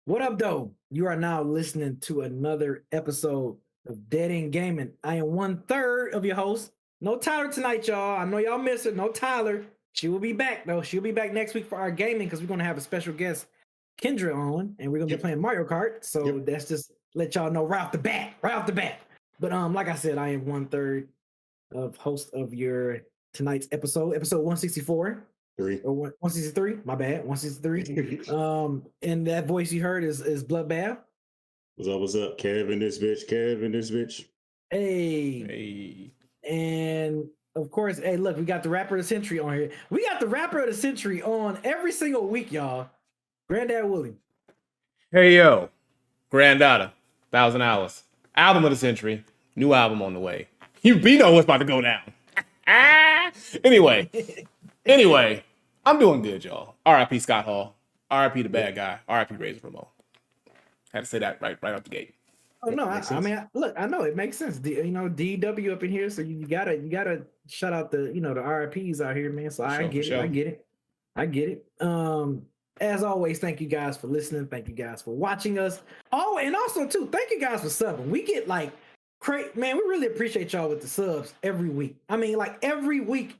What up, though? You are now listening to another episode of Dead End Gaming. I am 1/3 of your host. No Tyler tonight, y'all. I know y'all miss her. No Tyler. She will be back, though. She'll be back next week for our gaming because we're going to have a special guest, Kendra, on, and we're going to be playing Mario Kart. So that's just let y'all know right off the bat. Right off the bat. But like I said, I am 1/3 of host of your tonight's episode 164. Or 163, my bad, 163. And that voice you heard is Bloodbath. What's up? Kev in this bitch. Hey. And of course, hey, look, we got the rapper of the century on here. We got the rapper of the century on every single week, y'all. Granddad Willie. Hey yo, Granddaughter, 1,000 Hours. Album of the century. New album on the way. You know what's about to go down. Anyway, I'm doing good, y'all. R.I.P. Scott Hall. R.I.P. the bad guy. R.I.P. Razor Ramon. Had to say that right out the gate. Oh no, I mean, look, I know it makes sense. DW up in here, so you gotta shout out the the RIPs out here, man. So I get it. As always, thank you guys for listening. Thank you guys for watching us. Oh, and also too, thank you guys for subbing. We get man, we really appreciate y'all with the subs every week. I mean, like every week,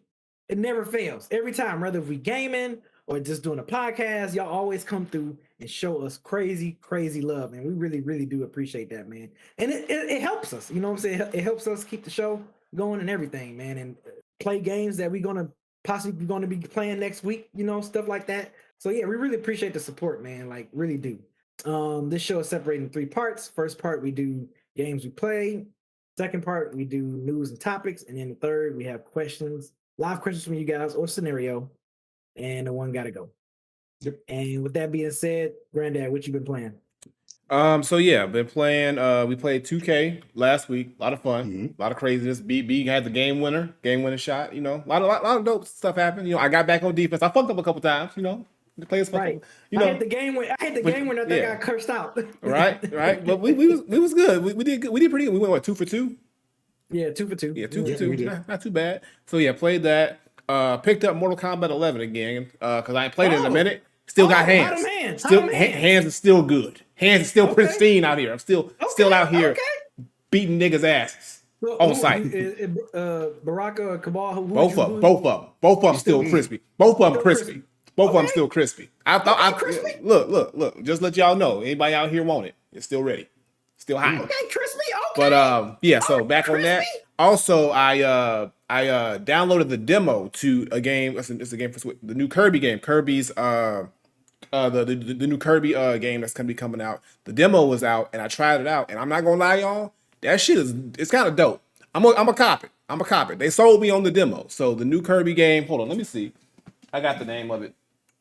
it never fails. Every time, whether we gaming or just doing a podcast, y'all always come through and show us crazy love, and we really do appreciate that, man. And it helps us, you know what I'm saying? It helps us keep the show going and everything, man, and play games that we're gonna possibly be playing next week, stuff like that. So yeah, we really appreciate the support, man, like really do. This show is separated in 3 parts. First part, we do games we play. Second part, we do news and topics, and then the third, we have live questions from you guys or scenario, and the one gotta go. Yep. And with that being said, Granddad, what you been playing? So yeah, been playing. We played 2K last week. A lot of fun, a lot of craziness. B had the game winner shot. A lot of dope stuff happened. I got back on defense. I fucked up a couple times. The players fucked up. I had the game when I think I got cursed out. right. But we was good. We did good. We did pretty good. We went 2 for 2. Yeah, 2 for 2. Yeah, 2 for 2. Not too bad. So yeah, played that. Picked up Mortal Kombat 11 again because I ain't played it in a minute. Still got hands. Hands are still good. Hands are still pristine out here. I'm still out here beating niggas' asses on site. Baraka or Cabal? Both of them still crispy. Both of them crispy. Both of them still crispy. I thought crispy. Look. Just let y'all know. Anybody out here want it? It's still ready. Still hot. Okay, crispy. Okay. But yeah. So back crispy. On that. Also, I downloaded the demo to a game. It's a game for the new Kirby game. Kirby's the new Kirby game that's gonna be coming out. The demo was out, and I tried it out. And I'm not gonna lie, y'all, that shit it's kind of dope. I'm a cop it. They sold me on the demo. So the new Kirby game. Hold on, let me see. I got the name of it.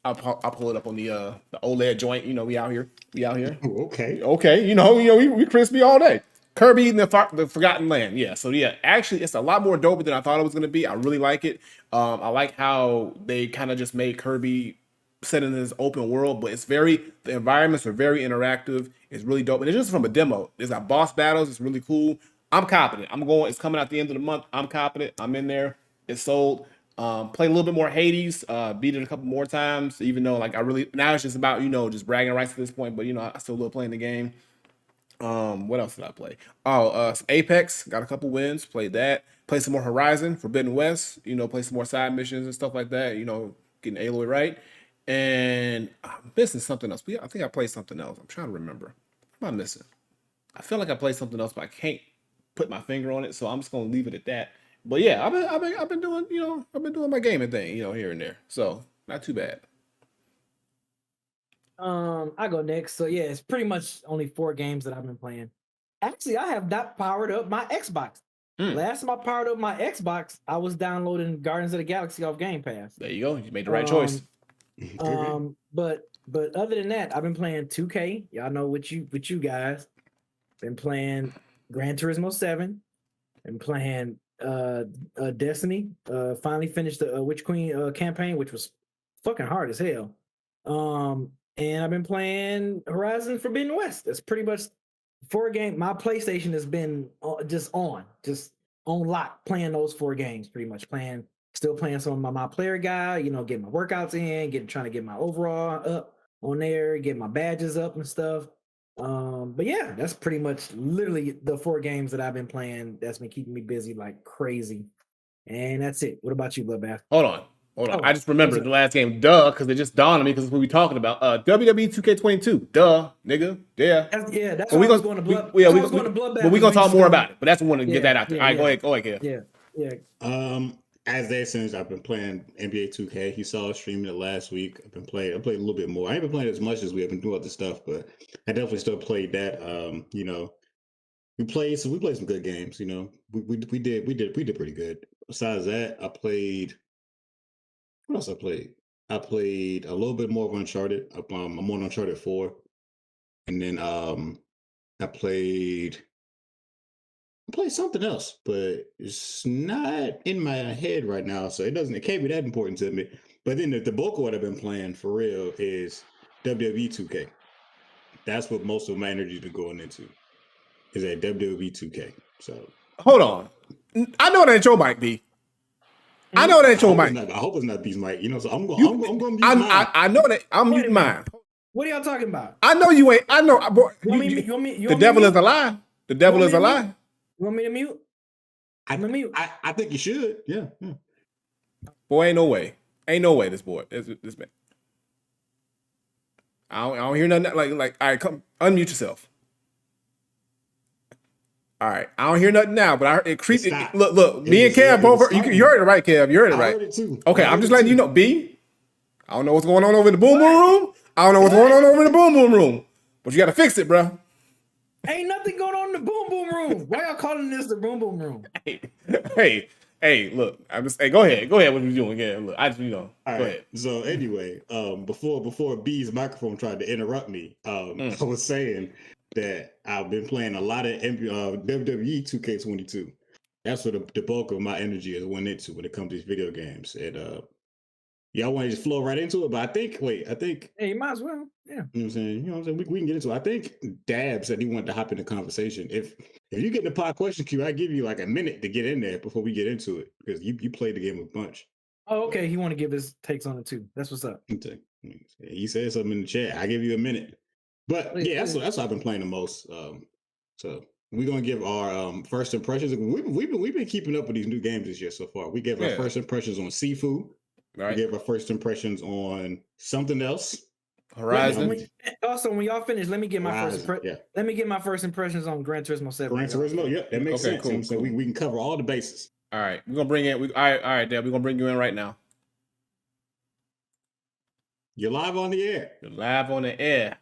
I'll pull it up on the OLED joint. We out here. Okay. We crispy all day. Kirby in the Forgotten Land. Yeah. So yeah, actually, it's a lot more dope than I thought it was gonna be. I really like it. I like how they kind of just made Kirby set in this open world, but the environments are very interactive. It's really dope, and it's just from a demo. There's got boss battles. It's really cool. I'm confident. It's coming out the end of the month. I'm confident. I'm in there. It's sold. Play a little bit more Hades. Beat it a couple more times, even though now it's just about just bragging rights at this point. But I still love playing the game. What else did I play? Apex, got a couple wins, played that. Played some more Horizon, Forbidden West, play some more side missions and stuff like that, getting Aloy right. And I'm missing something else. I think I played something else. I'm trying to remember. What am I missing? I feel like I played something else, but I can't put my finger on it, so I'm just gonna leave it at that. But yeah, I've been doing my gaming thing, here and there. So not too bad. I go next. So yeah, it's pretty much only 4 games that I've been playing. Actually, I have not powered up my Xbox. Last time I powered up my Xbox, I was downloading Guardians of the Galaxy off Game Pass. There you go. You made the right choice. But other than that, I've been playing 2K. Y'all know what you guys. Been playing Gran Turismo 7. Been playing Destiny. Finally finished the Witch Queen campaign, which was fucking hard as hell. And I've been playing Horizon Forbidden West. That's pretty much 4 games. My PlayStation has been just on lock, playing those 4 games, pretty much still playing some of my player guy, getting my workouts in, trying to get my overall up. on there, get my badges up and stuff. But yeah, that's pretty much literally the 4 games that I've been playing. That's been keeping me busy like crazy. And that's it. What about you, Bloodbath? Hold on. I just remembered the last game, because it just dawned on me because it's what we're talking about. WWE 2K22, nigga, yeah. That's what I was going to Bloodbath. But we're going to talk more about it. But that's what I want to get that out there. All right, go ahead, Kev. Yeah. As they since I've been playing NBA 2K. He saw us streaming it last week. I played a little bit more. I ain't been playing as much as we have been doing other stuff, but I definitely still played that. We played some good games. We did pretty good. Besides that, I played. What else I played? I played a little bit more of Uncharted. I'm on Uncharted 4, and then I played something else, but it's not in my head right now, so it can't be that important to me. But then the bulk of what I've been playing for real is WWE 2K. That's what most of my energy has been going into. Is that WWE 2K. So hold on, I know that ain't your mic, B. I know that ain't your mic. I hope it's not B's mic. So I'm going to mute mine. I know that I'm muting mine. What are y'all talking about? I know you ain't. I know. The devil is a lie. The devil is a lie. You want me to mute? I think you should. Yeah. Boy, ain't no way. This man. I don't hear nothing like. All right, come unmute yourself. All right, I don't hear nothing now, but it creeped. Look. Me and Kev both. You heard it right, Kev. You heard it right. I heard it too. Okay, I'm just letting you know. B, I don't know what's going on over in the boom boom room. I don't know what's going on over in the boom boom room, but you got to fix it, bro. Ain't nothing going on in the boom boom room. Why y'all calling this the boom boom room? Hey, look. I'm just. Hey, go ahead. What are you doing? Yeah, look. Go ahead. So anyway, before B's microphone tried to interrupt me, I was saying that I've been playing a lot of WWE 2K22. That's what the bulk of my energy has went into when it comes to these video games. And y'all want to just flow right into it, but I think. Hey, you might as well. Yeah. You know what I'm saying? We can get into it. I think Dab said he wanted to hop in the conversation. If you get in the pod question queue, I give you like a minute to get in there before we get into it because you played the game a bunch. Oh, okay. He want to give his takes on it too. That's what's up. He said something in the chat. I give you a minute. But that's what I've been playing the most. So we're gonna give our first impressions. We've been keeping up with these new games this year so far. We gave our first impressions on Sifu. Right. We gave our first impressions on something else. Horizon. Also, when y'all finish, let me get my first impressions on Gran Turismo 7. Gran Turismo, yep, that makes sense. Cool. So we can cover all the bases. All right, we're gonna bring in. All right, Dad, we're gonna bring you in right now. You're live on the air.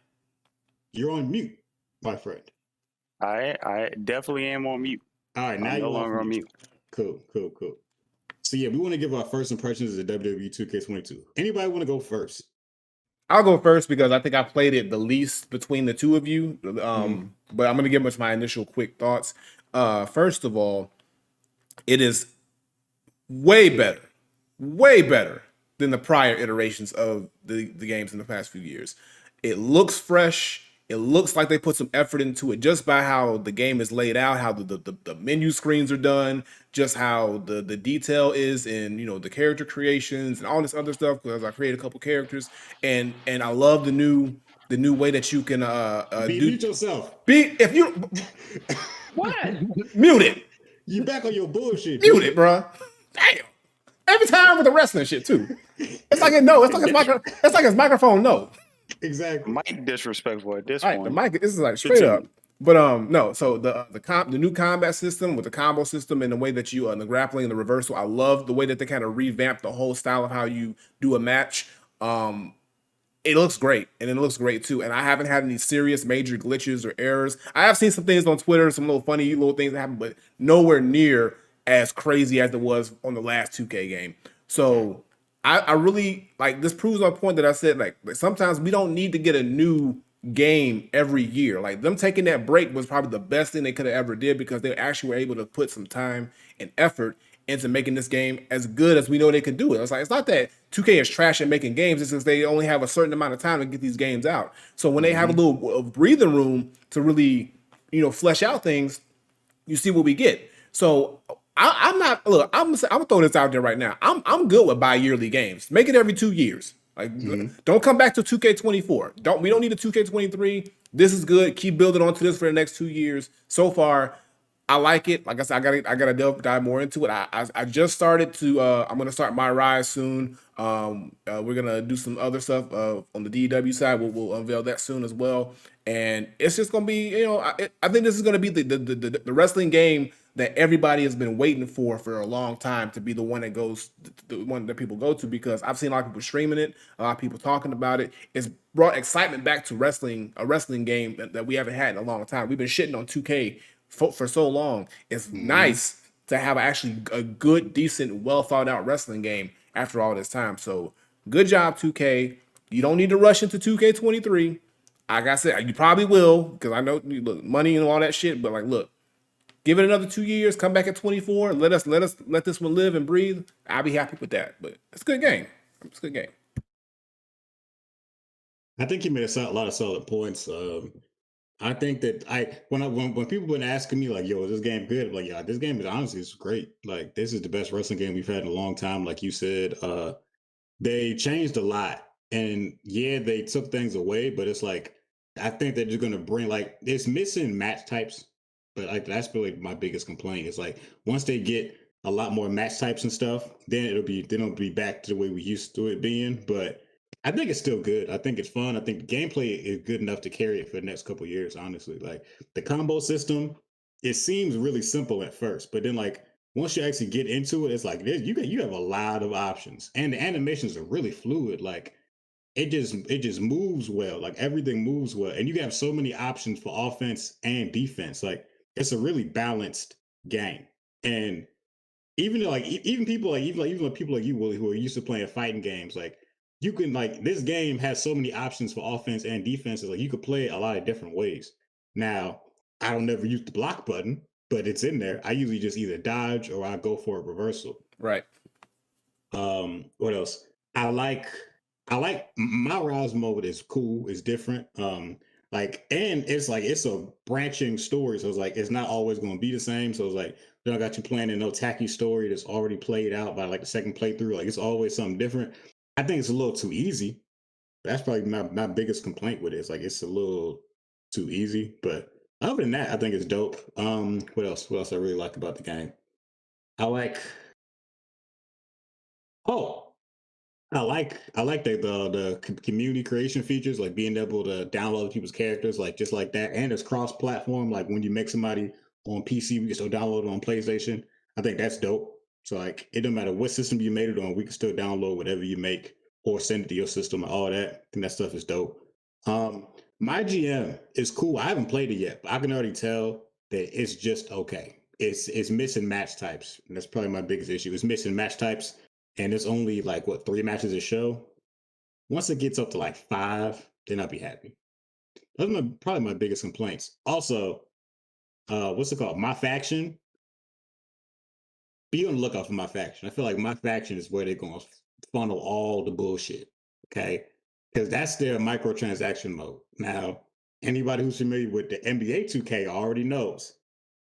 You're on mute, my friend. I definitely am on mute. All right, now I'm you're no longer on mute. Cool. So yeah, we want to give our first impressions of WWE 2K22. Anybody want to go first? I'll go first because I think I played it the least between the two of you. But I'm going to give my initial quick thoughts. First of all, it is way better than the prior iterations of the games in the past few years. It looks fresh. It looks like they put some effort into it just by how the game is laid out, how the menu screens are done, just how the detail is in, the character creations and all this other stuff, because I created a couple characters and I love the new way that you can mute yourself. If you what? Mute it. You back on your bullshit. Mute it, bro. Damn. Every time with the wrestling shit too. It's like it's like his microphone no. Exactly. Mic disrespectful at this point. The mic, this is like straight up. But no. So the new combat system with the combo system and the way that you the grappling and the reversal, I love the way that they kind of revamped the whole style of how you do a match. It looks great, and it looks great too. And I haven't had any serious major glitches or errors. I have seen some things on Twitter, some little funny little things that happen, but nowhere near as crazy as it was on the last 2K game. So I really like this. Proves my point that I said like sometimes we don't need to get a new game every year. Like them taking that break was probably the best thing they could have ever did because they actually were able to put some time and effort into making this game as good as we know they could do it. It's like it's not that 2K is trash at making games, it's just they only have a certain amount of time to get these games out. So when they have a little breathing room to really, flesh out things, you see what we get. So I'm gonna throw this out there right now. I'm good with bi-yearly games. Make it every 2 years. Like, don't come back to 2K24. We don't need a 2K23. This is good. Keep building onto this for the next 2 years. So far, I like it. Like I said, I gotta dive more into it. I just started to. I'm gonna start my rise soon. We're gonna do some other stuff on the DW side. We'll unveil that soon as well. And it's just gonna be, I think this is gonna be the wrestling game that everybody has been waiting for a long time to be the one that goes, the one that people go to, because I've seen a lot of people streaming it, a lot of people talking about it. It's brought excitement back to wrestling, a wrestling game that we haven't had in a long time. We've been shitting on 2K for so long. It's nice to have actually a good, decent, well thought out wrestling game after all this time. So good job, 2K. You don't need to rush into 2K23. Like I said, you probably will, because I know, look, money and all that shit. But like, look, give it another 2 years. Come back at 24. Let this one live and breathe. I'll be happy with that. But it's a good game. It's a good game. I think you made a lot of solid points. I think that when people been asking me like, "Yo, is this game good?" I'm like, "Yeah, this game is honestly it's great. Like, this is the best wrestling game we've had in a long time." Like you said, they changed a lot, and yeah, they took things away, but it's like I think they're just gonna bring like it's missing match types, but like that's really my biggest complaint. Is like once they get a lot more match types and stuff, then it'll be back to the way we used to it being. But I think it's still good. I think it's fun. I think the gameplay is good enough to carry it for the next couple of years. Honestly, like the combo system, it seems really simple at first, but then like once you actually get into it, it's like you have a lot of options, and the animations are really fluid. Like it just moves well. Like everything moves well, and you have so many options for offense and defense. Like it's a really balanced game, and even though, like even people like people like you, Willie, who are used to playing fighting games, like you can like this game has so many options for offense and defense. Like you could play it a lot of different ways. Now, I don't never use the block button, but it's in there. I usually just either dodge or I go for a reversal. Right. What else? I like my Rise mode is cool, it's different. Like and it's a branching story. So it's like it's not always gonna be the same. So it's like I got you playing a no tacky story that's already played out by like the second playthrough. Like it's always something different. I think it's a little too easy. That's probably my biggest complaint with it. It's like it's a little too easy. But other than that, I think it's dope. What else? What else I really like about the game? I like oh, I like the community creation features, like being able to download people's characters, like just like that, and it's cross platform. Like when you make somebody on PC, we can still download it on PlayStation. I think that's dope. So like it don't matter what system you made it on, we can still download whatever you make or send it to your system and all that. I think that stuff is dope. Um, my GM is cool. I haven't played it yet, but I can already tell that it's just okay. It's missing match types. And that's probably my biggest issue. It's missing match types, and it's only like what 3 matches a show. Once it gets up to like 5, then I'll be happy. Those are probably my biggest complaints. Also, what's it called? My faction. Be on the lookout for my faction. I feel like my faction is where they're going to funnel all the bullshit. Okay, because that's their microtransaction mode. Now, anybody who's familiar with the NBA 2K already knows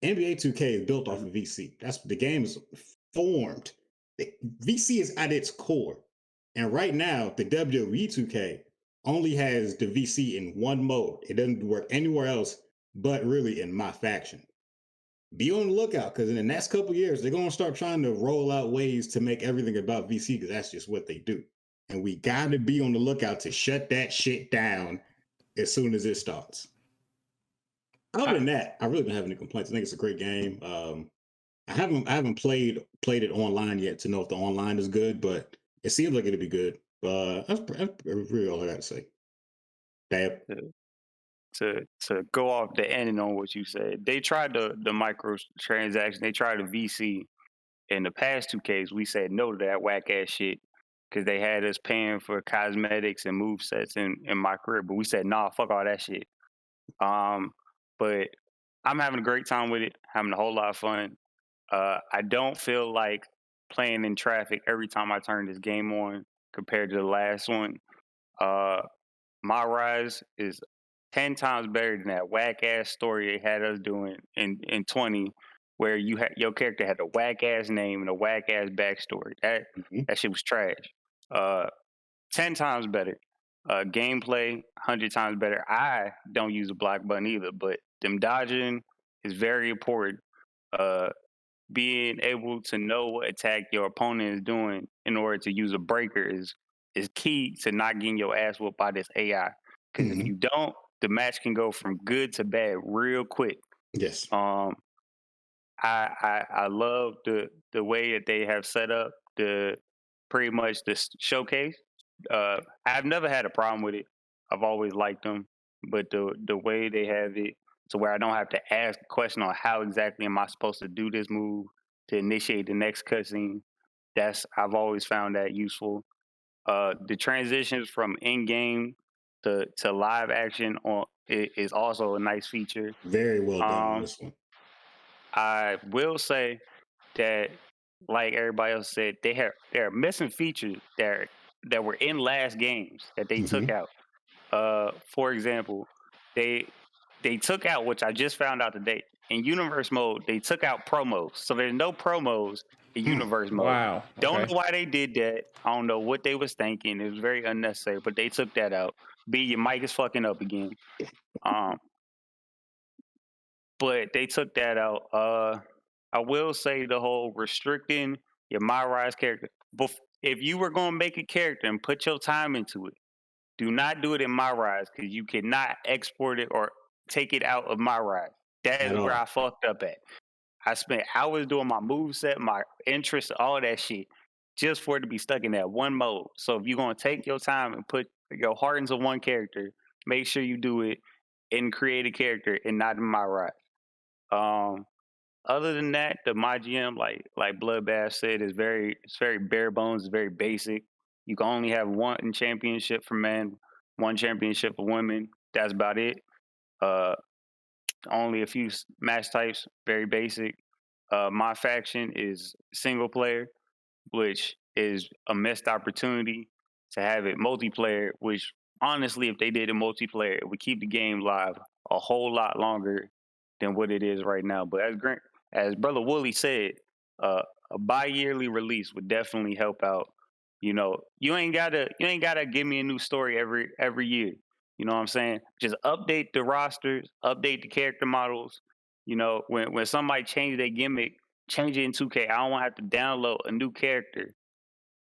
NBA 2K is built off of VC. That's the game is formed. VC is at its core. And right now, the WWE 2K only has the VC in one mode. It doesn't work anywhere else, but really in my faction. Be on the lookout because in the next couple of years, they're going to start trying to roll out ways to make everything about VC because that's just what they do. And we got to be on the lookout to shut that shit down as soon as it starts. Other than that, I really don't have any complaints. I think it's a great game. I haven't played it online yet to know if the online is good, but it seems like it'll be good. That's really all I got to say. Dab. To go off the ending on what you said, they tried the microtransaction, they tried the VC. In the past 2Ks, we said no to that whack ass shit because they had us paying for cosmetics and move sets in my career, but we said nah, fuck all that shit. But I'm having a great time with it, having a whole lot of fun. I don't feel like playing in traffic every time I turn this game on compared to the last one. My Rise is 10 times better than that whack ass story they had us doing in 20, where you had your character had a whack ass name and a whack ass backstory. That shit was trash. 10 times better. Gameplay, 100 times better. I don't use a block button either, but them dodging is very important. Being able to know what attack your opponent is doing in order to use a breaker is key to not getting your ass whooped by this AI. Because if you don't, the match can go from good to bad real quick. Yes. I love the way that they have set up the pretty much this showcase. I've never had a problem with it. I've always liked them, but the way they have it to where I don't have to ask a question on how exactly am I supposed to do this move to initiate the next cutscene. I've always found that useful. The transitions from in game to live action is also a nice feature. Very well done on this one. I will say that, like everybody else said, there are missing features that were in last games that they took out. For example, they took out, which I just found out today, in universe mode, they took out promos. So there's no promos in universe mode. Wow. Don't know why they did that. I don't know what they was thinking. It was very unnecessary, but they took that out. B, your mic is fucking up again. But they took that out. I will say the whole restricting your My Rise character. If you were going to make a character and put your time into it, do not do it in My Rise because you cannot export it or take it out of My Rise. That is where I fucked up at. I spent hours doing my moveset, my interest, all that shit, just for it to be stuck in that one mode. So if you're going to take your time and put your heart into one character, make sure you do it and create a character and not in My Rise. Other than that, the My GM, like Bloodbath said, it's very bare bones. It's very basic. You can only have one championship for men, one championship for women. That's about it. Only a few match types. Very basic. My faction is single player, which is a missed opportunity to have it multiplayer. Which honestly, if they did a multiplayer, it would keep the game live a whole lot longer than what it is right now. But as Brother Wooly said, a bi-yearly release would definitely help out. You know, you ain't gotta give me a new story every year. You know what I'm saying? Just update the rosters, update the character models. You know, when somebody changes their gimmick, change it in 2K. I don't want to have to download a new character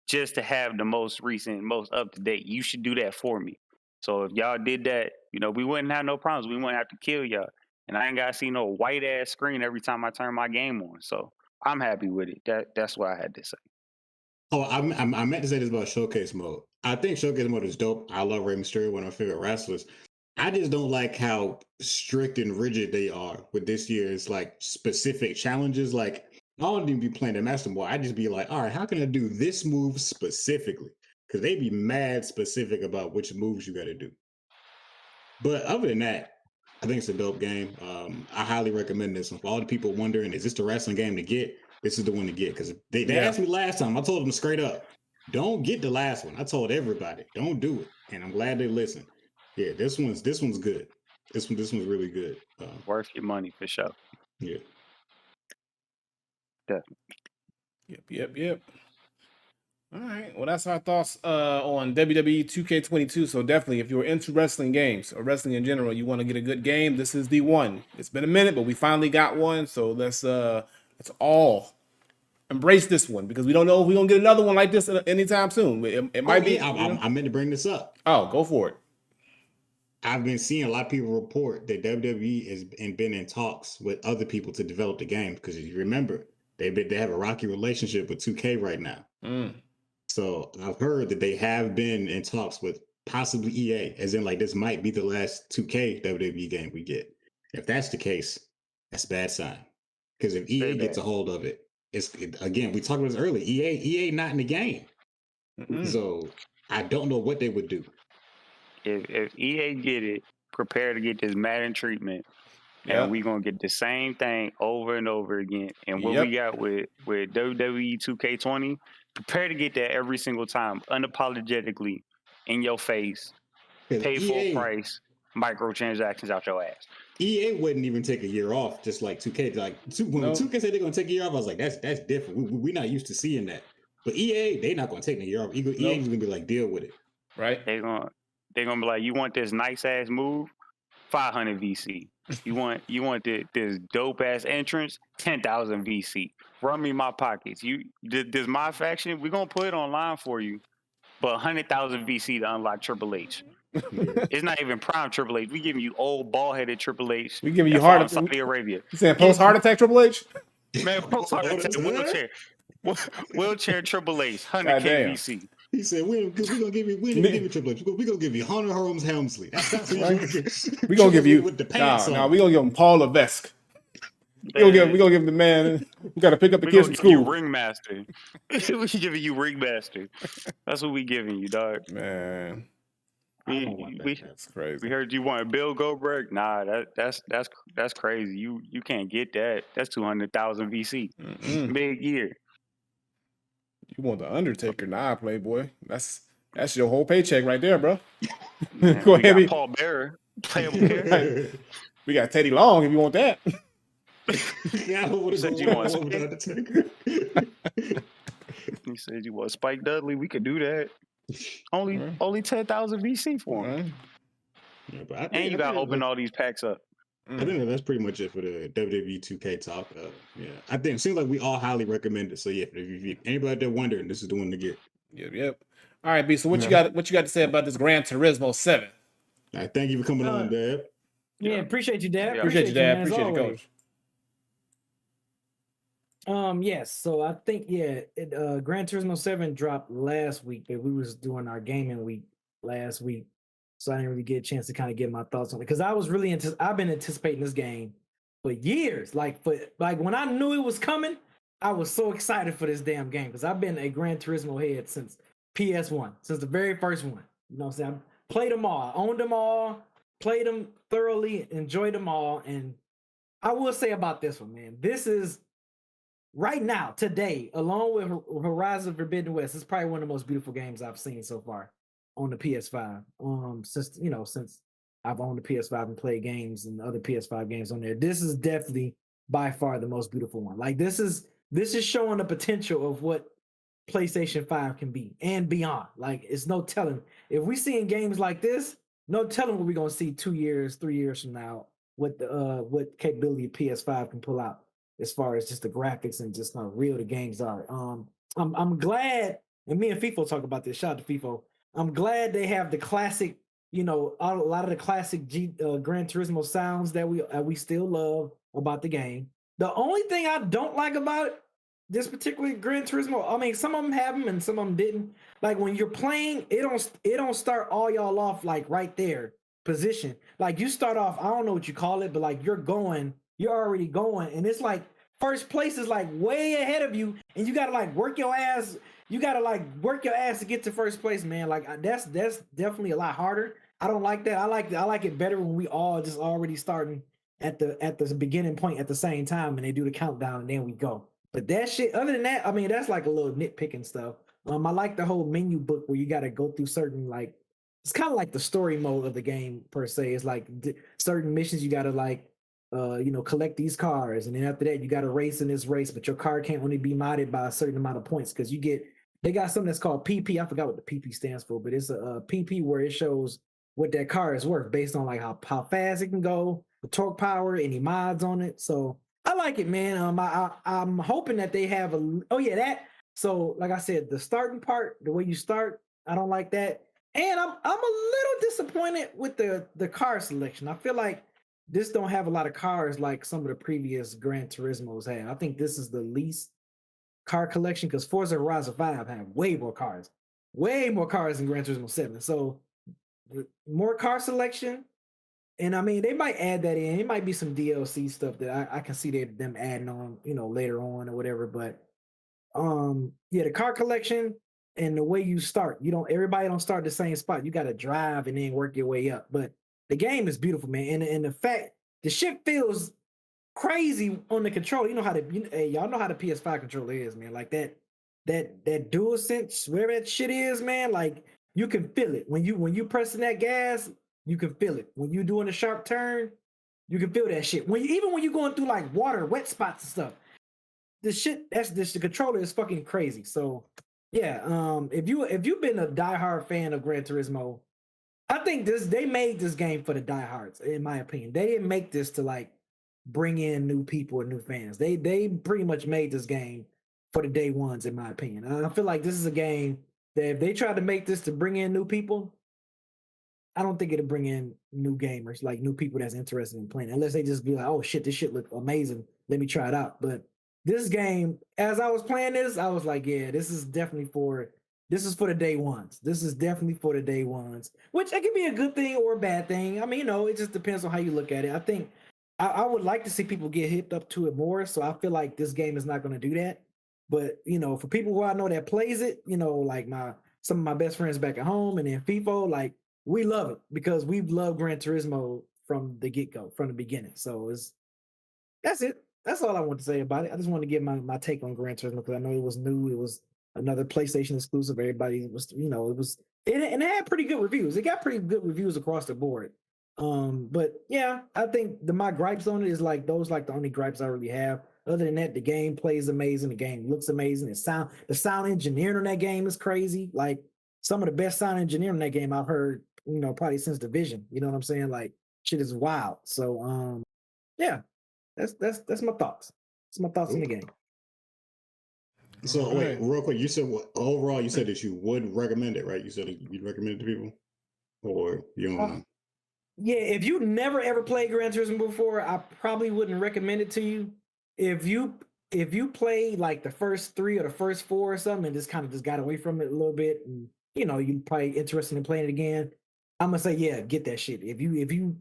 just to have the most recent, most up to date. You should do that for me. So if y'all did that, you know, we wouldn't have no problems. We wouldn't have to kill y'all. And I ain't gotta see no white ass screen every time I turn my game on. So I'm happy with it. That's what I had to say. Oh, I meant to say this about showcase mode. I think showcase mode is dope. I love Rey Mysterio, one of my favorite wrestlers. I just don't like how strict and rigid they are with this year's like specific challenges. Like I don't even be playing the Master Boy. I just be like, all right, how can I do this move specifically? Because they be mad specific about which moves you got to do. But other than that, I think it's a dope game. I highly recommend this one. For all the people wondering, is this the wrestling game to get? This is the one to get. Because they asked me last time. I told them straight up, don't get the last one. I told everybody, don't do it. And I'm glad they listened. Yeah, this one's good. This one's really good. Worth your money for sure. Yeah. Definitely. Yep. All right. Well, that's our thoughts on WWE 2K22. So definitely, if you're into wrestling games or wrestling in general, you want to get a good game, this is the one. It's been a minute, but we finally got one. So let's all embrace this one because we don't know if we're gonna get another one like this anytime soon. It might be. I meant to bring this up. Oh, go for it. I've been seeing a lot of people report that WWE has been in talks with other people to develop the game because you remember they have a rocky relationship with 2K right now. So I've heard that they have been in talks with possibly EA, as in like this might be the last 2K WWE game we get. If that's the case, that's a bad sign. Because if EA gets a hold of it, again, we talked about this earlier. EA not in the game. So I don't know what they would do. If EA get it, prepare to get this Madden treatment. And we're going to get the same thing over and over again. And what we got with WWE 2K20, prepare to get that every single time, unapologetically, in your face, pay full price, microtransactions out your ass. EA wouldn't even take a year off, just like 2K. When 2K said they're going to take a year off, I was like, that's different. We're not used to seeing that. But EA, they're not going to take a year off. EA is going to be like, deal with it. Right. They're gonna be like, you want this nice ass move, 500 VC. You want this dope ass entrance, 10,000 VC. Run me my pockets. This my faction. We're gonna put it online for you, but 100,000 VC to unlock Triple H. It's not even prime Triple H. We giving you old bald headed Triple H. We giving you heart Saudi Arabia. You saying post heart attack Triple H? Man, post heart attack wheelchair Triple H, 100K VC. He said, "We're gonna give you Triple H. We're gonna give you Hunter Holmes Helmsley. That's what we're gonna give you with the pants no, we're gonna give him Paul Levesque. We're gonna give him the man. We gotta pick up the kids from school. Ringmaster. We giving you Ringmaster. That's what we giving you, dog. Man. That's crazy. We heard you want Bill Goldberg. Nah, that's crazy. You can't get that. That's 200,000 VC. Big year. You want the Undertaker? Nah, Playboy. That's your whole paycheck right there, bro. Man, Go ahead. Got Paul Bearer. Playable Bearer. We got Teddy Long if you want that. Yeah, I said you want Undertaker. He said you want Spike Dudley. We could do that. Only 10,000 VC for him. Yeah, and you got to open all these packs up. I think that's pretty much it for the WWE 2K talk. Yeah, I think it seems like we all highly recommend it. So yeah, if anybody out there wondering, this is the one to get. Yep. All right, B. So what you got to say about this Gran Turismo 7? All right, thank you for coming on, Dad. Yeah, appreciate you, Dad. Yeah. Appreciate you, Dad. Appreciate you, Coach. Yes. So I think Gran Turismo 7 dropped last week, but we was doing our gaming week last week. So I didn't really get a chance to kind of get my thoughts on it because I was really I've been anticipating this game for years. Like when I knew it was coming, I was so excited for this damn game because I've been a Gran Turismo head since PS1, since the very first one. You know what I'm saying? I played them all, owned them all, played them thoroughly, enjoyed them all. And I will say about this one, man, this is right now, today, along with Horizon Forbidden West, it's probably one of the most beautiful games I've seen so far on the PS5. Since I've owned the PS5 and played games and other PS5 games on there, this is definitely by far the most beautiful one. Like this is showing the potential of what PlayStation 5 can be and beyond. Like it's no telling if we seeing games like this, no telling what we're gonna see 2 years, 3 years from now. What capability PS5 can pull out as far as just the graphics and just how real the games are. I'm glad, and me and FIFO talk about this. Shout out to FIFO. I'm glad they have the classic, a lot of the classic Gran Turismo sounds that we still love about the game. The only thing I don't like about this particular Gran Turismo, I mean, some of them have them and some of them didn't. Like when you're playing, it don't start all y'all off like right there position. Like you start off, I don't know what you call it, but like you're already going, and it's like first place is like way ahead of you, and you gotta like work your ass. You gotta like work your ass to get to first place, man. Like that's definitely a lot harder. I don't like that. I like it better when we all just already starting at the beginning point at the same time, and they do the countdown, and then we go. But that shit, other than that, I mean, that's like a little nitpicking stuff. I like the whole menu book where you gotta go through certain like. It's kind of like the story mode of the game per se. It's like certain missions you gotta like. Collect these cars, and then after that you got to race in this race, but your car can't only be modded by a certain amount of points because they got something that's called PP. I forgot what the PP stands for, but it's a PP where it shows what that car is worth based on like how fast it can go, the torque power, any mods on it. So I like it, man. I'm hoping that they have that. So like I said, the starting part, the way you start, I don't like that, and I'm a little disappointed with the car selection. I feel like this don't have a lot of cars like some of the previous Gran Turismos had. I think this is the least car collection because Forza Horizon 5 have way more cars than Gran Turismo 7. So more car selection, and I mean they might add that in. It might be some DLC stuff that I can see them adding on, later on or whatever. But the car collection and the way you start, everybody don't start the same spot. You got to drive and then work your way up, but. The game is beautiful, man, and the fact the shit feels crazy on the controller. Y'all know how the PS5 controller is, man. Like that dual sense, whatever that shit is, man. Like you can feel it when you pressing that gas. You can feel it when you doing a sharp turn. You can feel that shit even when you going through like water, wet spots and stuff. The controller is fucking crazy. So Yeah. If you've been a diehard fan of Gran Turismo, I think they made this game for the diehards, in my opinion. They didn't make this to like bring in new people and new fans. They pretty much made this game for the day ones, in my opinion. I feel like this is a game that if they tried to make this to bring in new people, I don't think it'll bring in new gamers, like new people that's interested in playing, unless they just be like, "Oh shit, this shit look amazing. Let me try it out." But this game, as I was playing this, I was like, "Yeah, this is for the day ones. This is definitely for the day ones," which it can be a good thing or a bad thing. I mean, it just depends on how you look at it. I think I would like to see people get hipped up to it more. So I feel like this game is not going to do that. But for people who I know that plays it, like some of my best friends back at home and then FIFO, like we love it because we've loved Gran Turismo from the get-go, from the beginning. So that's it. That's all I want to say about it. I just want to give my take on Gran Turismo because I know it was new. It was another PlayStation exclusive. Everybody was, and it had pretty good reviews. It got pretty good reviews across the board. But yeah, I think my gripes on it is like those, like the only gripes I really have. Other than that, the game plays amazing. The game looks amazing. The sound engineering on that game is crazy. Like some of the best sound engineering on that game I've heard, probably since Division. You know what I'm saying? Like shit is wild. So yeah, that's my thoughts. That's my thoughts on the game. So wait, real quick, you said overall you said that you would recommend it, right? You said you'd recommend it to people, or you don't know? Yeah, if you never ever played Gran Turismo before, I probably wouldn't recommend it to you. If you play like the first 3 or the first 4 or something and just kind of just got away from it a little bit, and you probably interested in playing it again, I'm gonna say yeah, get that shit. If you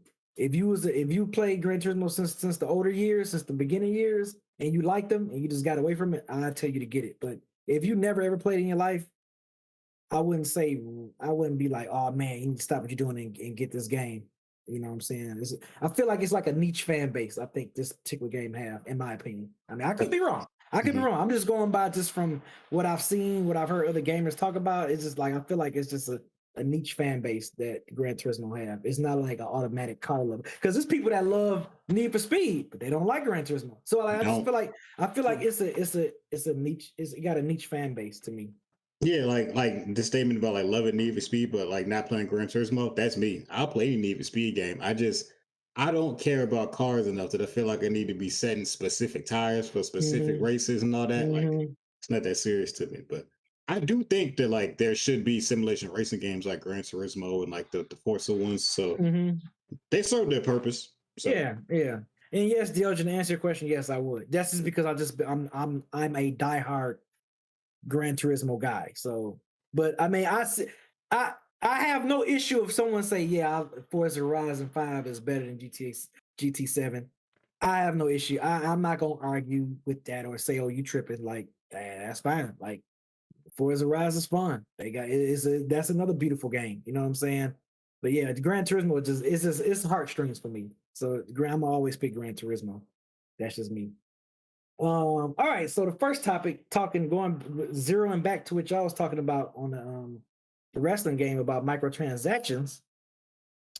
played Gran Turismo since the older years, since the beginning years, and you liked them and you just got away from it, I'd tell you to get it. But if you never ever played in your life, I wouldn't be like, oh man, you need to stop what you're doing and get this game. You know what I'm saying? I feel like it's like a niche fan base. I think this particular game have, in my opinion. I mean, I could be wrong. I'm just going by just from what I've seen, what I've heard other gamers talk about. It's just like I feel like it's just a niche fan base that Gran Turismo have. It's not like an automatic car lover because there's people that love Need for Speed, but they don't like Gran Turismo. So like, I feel like it's a niche. It got a niche fan base to me. Yeah, like the statement about like loving Need for Speed, but like not playing Gran Turismo. That's me. I'll play any Need for Speed game. I don't care about cars enough that I feel like I need to be setting specific tires for specific races and all that. Like it's not that serious to me. But I do think that like there should be simulation racing games like Gran Turismo and like the Forza ones. So they serve their purpose. So. Yeah. And yes, Diogen, to answer your question, yes, I would. That's just because I'm a diehard Gran Turismo guy. So, but I mean, I have no issue if someone say, yeah, Forza Horizon 5 is better than GT7. I have no issue. I'm not gonna argue with that or say, oh, you tripping. Like, that's fine. Like, Forza Horizon is fun. That's another beautiful game. You know what I'm saying? But yeah, the Gran Turismo it's heartstrings for me. So I'm always pick Gran Turismo. That's just me. All right, so the first topic, zeroing back to what y'all was talking about on the wrestling game about microtransactions.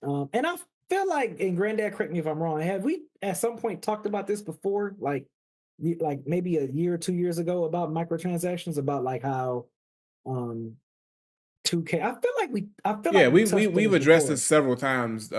And I feel like, and Granddad, correct me if I'm wrong, have we at some point talked about this before, like maybe a year or 2 years ago, about microtransactions, about like how 2K. We've addressed this several times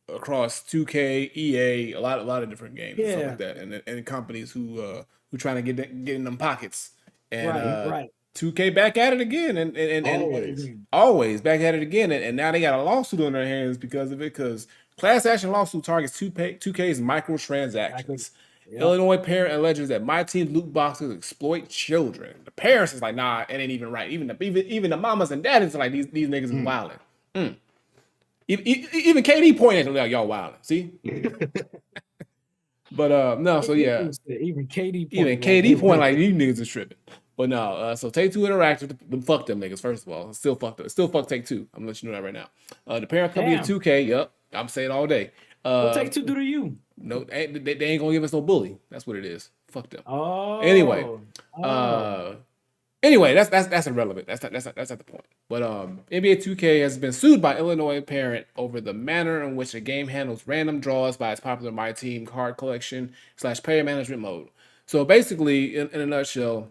across 2K, EA, a lot of different games and stuff like that, and companies who trying to get in them pockets. And 2K back at it again, and always back at it again, and now they got a lawsuit on their hands because of it. Because class action lawsuit targets 2K's microtransactions. Illinois parent alleges that my team's loot boxes exploit children. The parents is like, nah, it ain't even right. Even the mamas and daddies are like, these niggas is wilding. Even KD pointed at like, y'all wilding. See? But no, so yeah. Even KD point like these niggas is tripping. But no, so Take-Two Interactive, fuck them niggas, first of all. Still fuck Take-Two. I'm gonna let you know that right now. The parent company of 2K, yep, I'm saying all day. What Take-Two do to you? No, they ain't gonna give us no bully. That's what it is. Fuck them. Oh. Anyway, that's irrelevant. That's not the point. But NBA 2K has been sued by Illinois parent over the manner in which the game handles random draws by its popular My Team card collection / player management mode. So basically, in a nutshell,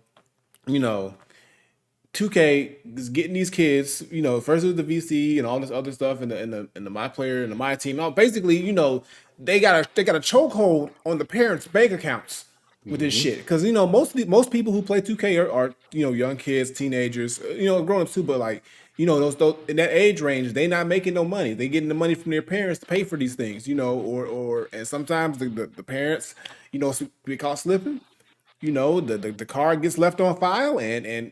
2K is getting these kids, you know, first with the VC and all this other stuff, and the my player and the my team. Now, basically, you know, they got a chokehold on the parents' bank accounts with this shit. Because you know, most people who play 2K are you know young kids, teenagers, you know, grown ups too. But like you know, those in that age range, they not making no money. They getting the money from their parents to pay for these things, you know, or and sometimes the parents, you know, be caught slipping. You know, the card gets left on file, and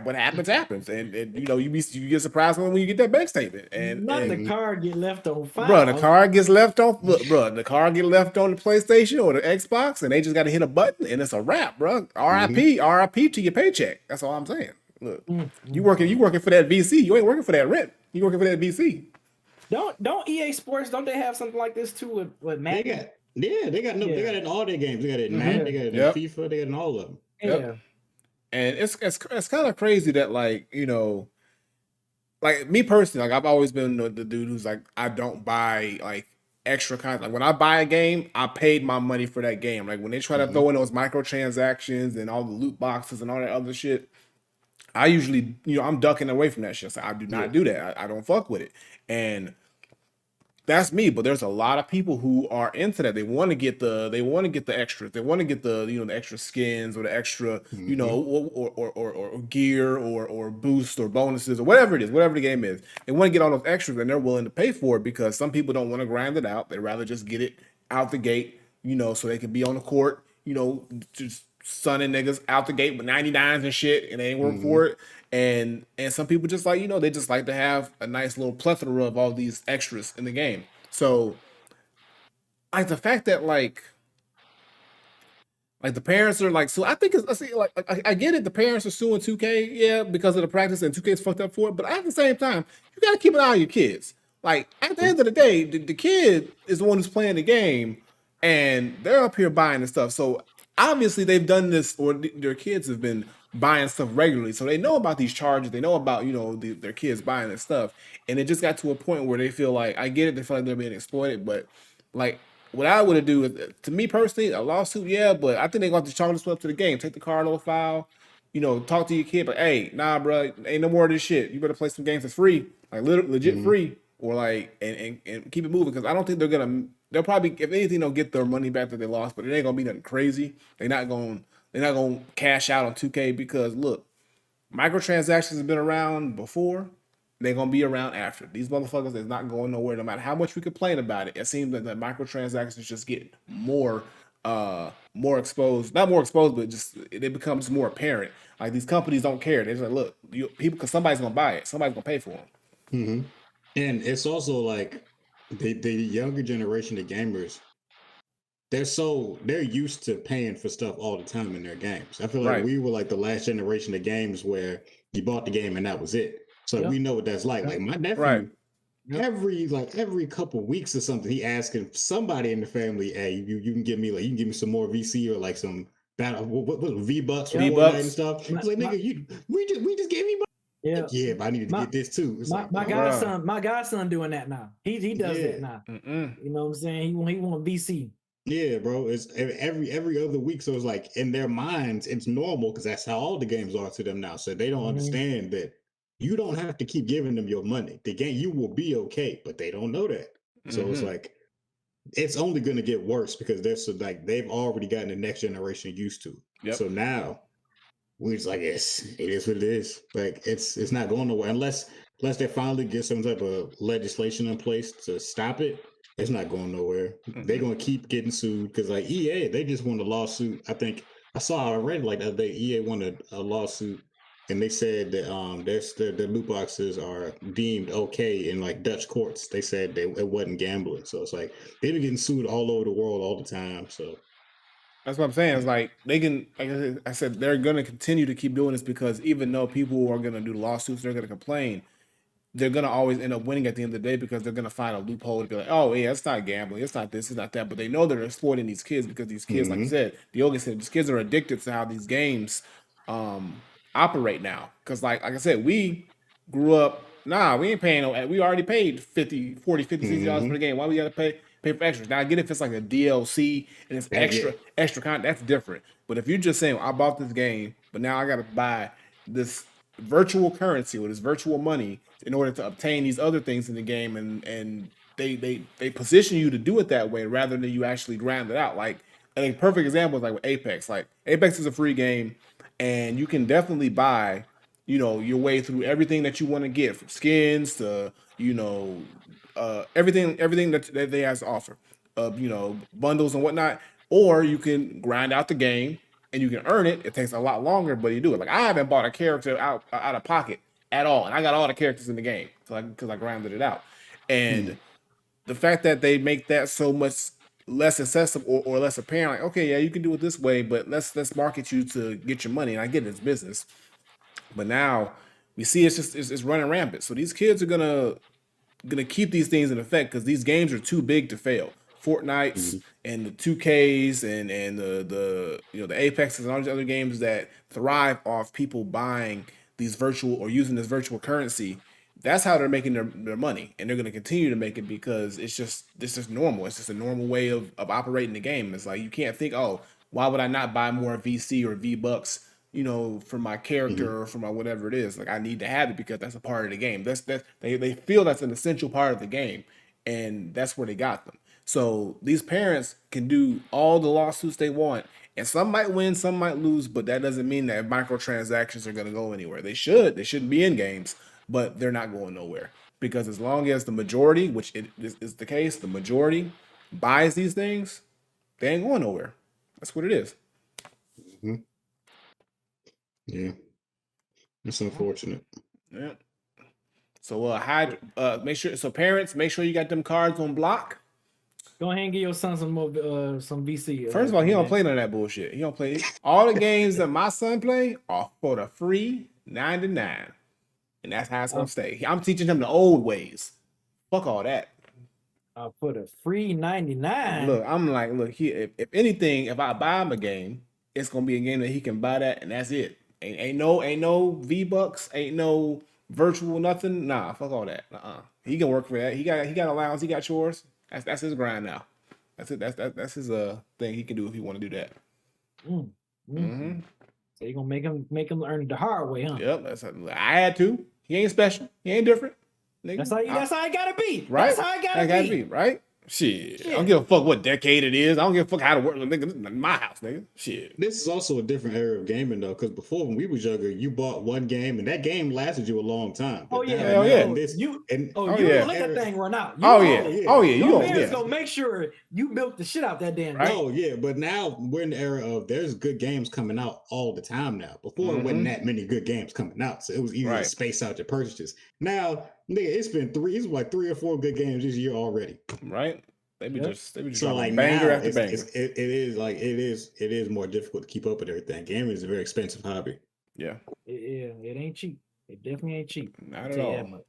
what happens, and you know you get surprised when you get that bank statement, and Not the card get left on file. bro, the card gets left on, the card get left on the PlayStation or the Xbox, and they just got to hit a button, and it's a wrap, bro. RIP to your paycheck. That's all I'm saying. Look, you working for that VC. You ain't working for that rent. You working for that VC. Don't EA Sports, don't they have something like this too with Madden? They got it in all their games. They got it in Madden, they got it in FIFA, they got it in all of them. Yeah. And it's kind of crazy that, like, you know, like me personally, like I've always been the dude who's like, I don't buy like extra content. Like when I buy a game, I paid my money for that game. Like when they try to throw in those microtransactions and all the loot boxes and all that other shit, I usually, you know, I'm ducking away from that shit. So I do not do that. I don't fuck with it. And that's me, but there's a lot of people who are into that. They want to get the extras. They want to get the, you know, the extra skins or the extra, you know, or gear or boost or bonuses or whatever it is, whatever the game is. They want to get all those extras, and they're willing to pay for it because some people don't want to grind it out. They rather just get it out the gate, you know, so they can be on the court, you know, just sunning niggas out the gate with 99s and shit, and they ain't work for it. And some people just like, you know, they just like to have a nice little plethora of all these extras in the game. So like the fact that like the parents are like, so I think it's, I get it. The parents are suing 2K, yeah, because of the practice, and 2K's fucked up for it. But at the same time, you got to keep an eye on your kids. Like at the end of the day, the kid is the one who's playing the game, and they're up here buying the stuff. So obviously they've done this, or their kids have been buying stuff regularly, so they know about these charges. They know about, you know, their kids buying this stuff, and it just got to a point where they feel like, I get it, they feel like they're being exploited, but like what I would do is, to me personally, a lawsuit, yeah, but I think they're going to charge this up to the game. Take the card on file, you know, talk to your kid, but hey, nah, bro, ain't no more of this shit. You better play some games for free, like legit free, or like and keep it moving, because I don't think they'll probably, if anything, they'll get their money back that they lost, but it ain't gonna be nothing crazy. They're not gonna cash out on 2K, because look, microtransactions have been around before. They're gonna be around after. These motherfuckers is not going nowhere, no matter how much we complain about it. It seems that the microtransactions just get more exposed. Not more exposed, but just it becomes more apparent. Like these companies don't care. They're just like, look, people, because somebody's gonna buy it. Somebody's gonna pay for them. And it's also like the younger generation of gamers, they're used to paying for stuff all the time in their games. I feel like we were like the last generation of games where you bought the game and that was it. So we know what that's like. Like my nephew, every couple weeks or something, he asking somebody in the family, "Hey, you can give me some more VC or like some battle what V-Bucks for Fortnite and stuff." It's like, nigga, we just gave me. Yeah, like, yeah, but I need to get this too. It's my godson doing that now. He does that now. You know what I'm saying? He want VC. Yeah, bro. It's every other week. So it's like in their minds, it's normal because that's how all the games are to them now. So they don't understand that you don't have to keep giving them your money. The game, you will be okay, but they don't know that. So it's like it's only going to get worse because they've already gotten the next generation used to. So now we're just like, yes, it is what it is. Like it's not going nowhere unless they finally get some type of legislation in place to stop it. It's not going nowhere. They're going to keep getting sued because like EA, they just won a lawsuit. I think I read like the other day, EA won a lawsuit, and they said that the loot boxes are deemed okay in like Dutch courts. They said it wasn't gambling. So it's like they've been getting sued all over the world all the time. So that's what I'm saying. It's like they can, like I said, they're going to continue to keep doing this because even though people are going to do lawsuits, they're going to complain, they're going to always end up winning at the end of the day because they're going to find a loophole to be like, oh, yeah, it's not gambling. It's not this, it's not that. But they know they're exploiting these kids because these kids, like you said, Diogo said, these kids are addicted to how these games operate now. Because like I said, we grew up, we ain't paying no, we already paid $50, $40, $50, $60 for the game. Why we got to pay for extras? Now, I get if it's like a DLC and it's extra content, that's different. But if you're just saying, I bought this game, but now I got to buy this virtual currency or this virtual money in order to obtain these other things in the game, and they position you to do it that way rather than you actually grind it out. Like I think perfect example is like with Apex. Like Apex is a free game, and you can definitely buy your way through everything that you want to get, from skins to everything that they has to offer, bundles and whatnot. Or you can grind out the game and you can earn it. It takes a lot longer, but you do it. Like I haven't bought a character out of pocket at all, and I got all the characters in the game because I grinded it out. And the fact that they make that so much less accessible or less apparent, like okay, yeah, you can do it this way, but let's market you to get your money. And I get it's business, but now we see it's running rampant. So these kids are gonna keep these things in effect because these games are too big to fail. Fortnite's and the 2Ks and the Apexes and all these other games that thrive off people buying these virtual or using this virtual currency. That's how they're making their money, and they're going to continue to make it because it's just normal. It's just a normal way of operating the game. It's like you can't think, oh, why would I not buy more VC or V-Bucks, for my character or for my whatever it is. Like I need to have it because that's a part of the game. They feel that's an essential part of the game, and that's where they got them. So these parents can do all the lawsuits they want, and some might win, some might lose, but that doesn't mean that microtransactions are going to go anywhere. They shouldn't be in games, but they're not going nowhere because as long as the majority, which is the case, the majority buys these things, they ain't going nowhere. That's what it is. Yeah, it's unfortunate. Yeah. So parents, make sure you got them cards on block. Go ahead and give your son some more some VC. First of all, he don't play none of that bullshit. He don't play all the games that my son play are for the free $99, and that's how it's gonna stay. I'm teaching him the old ways. Fuck all that. For the free $99. Look, I'm like, if anything, if I buy him a game, it's gonna be a game that he can buy that, and that's it. Ain't no V-Bucks, ain't no virtual nothing. Nah, fuck all that. He can work for that. He got allowance, he got chores. That's his grind now. That's it. That's his thing he can do if he want to do that. So you gonna make him earn it the hard way, huh? Yep. I had to. He ain't special. He ain't different. Nigga. That's how it gotta be. Right. That's how it gotta be. Right. Shit. I don't give a fuck what decade it is. I don't give a fuck how to work. Nigga, this is my house, nigga. Shit. This is also a different era of gaming though, because before when we was younger, you bought one game and that game lasted you a long time. But you gonna let that thing run out. Your parents gonna make sure you built the shit out that damn game. Oh yeah, but now we're in the era of there's good games coming out all the time now. Before it wasn't that many good games coming out, so it was easy to space out your purchases. Now, nigga, it's like 3 or 4 good games this year already. Right. They be just so like banger now, after banger. It is more difficult to keep up with everything. Gaming is a very expensive hobby. Yeah. It ain't cheap. It definitely ain't cheap. Not at all.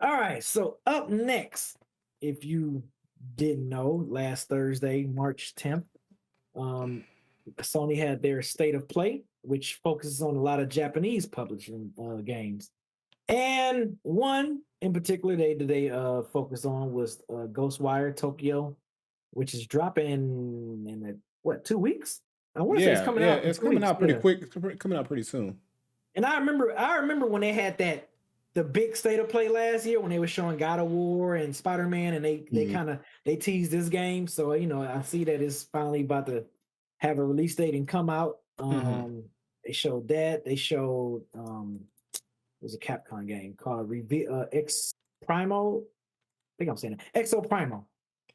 All right. So up next, if you didn't know, last Thursday, March 10th, Sony had their State of Play, which focuses on a lot of Japanese publishing games. And one in particular they focused on was Ghostwire Tokyo, which is dropping in 2 weeks? I want to say it's coming out. It's coming out pretty quick. It's coming out pretty soon. And I remember when they had the big State of Play last year when they were showing God of War and Spider-Man, and they teased this game. So I see that it's finally about to have a release date and come out. They showed that. They showed it was a Capcom game called X Primo. I think I'm saying it. Exo Primo.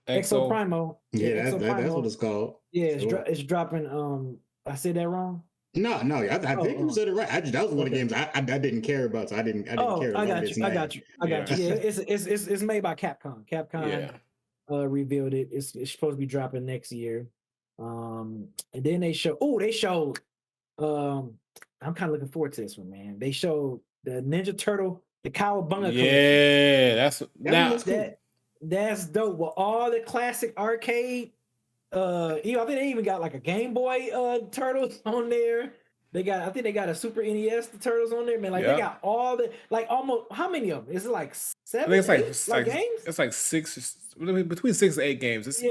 Exo Primo. Yeah, that's what it's called. Yeah, it's dropping. I said that wrong? No, I think you said it right. That was one of the games I didn't care about, so I didn't care. I got you. Yeah, it's made by Capcom. Capcom revealed it. It's supposed to be dropping next year. And then they showed. I'm kind of looking forward to this one, man. They showed the Ninja Turtle, the Cowabunga collection. That's dope. With all the classic arcade, I think they even got like a Game Boy Turtles on there. I think they got a Super NES Turtles on there, man. Like they got all the almost how many of them? Is it like 7? I think it's like games. It's like 6, between 6 and 8 games. It's a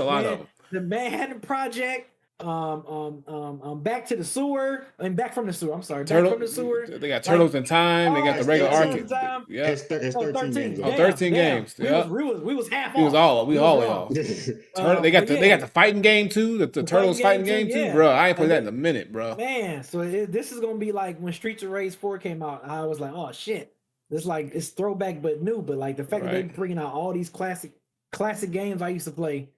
lot of them. The Manhattan Project. Back to the Sewer, and Back from the Sewer. I'm sorry, Turtle, Back from the Sewer. they got Turtles in Time. They got the regular arcade. Yeah, it's 13 games. Oh, 13 games. Yeah, we was half we was off. all off. They got the fighting game too. The Turtles fighting game too, bro. I ain't played that in a minute, bro. Man, so this is gonna be like when Streets of Rage 4 came out. I was like, oh shit, it's throwback but new. But like the fact that they bringing out all these classic games I used to play.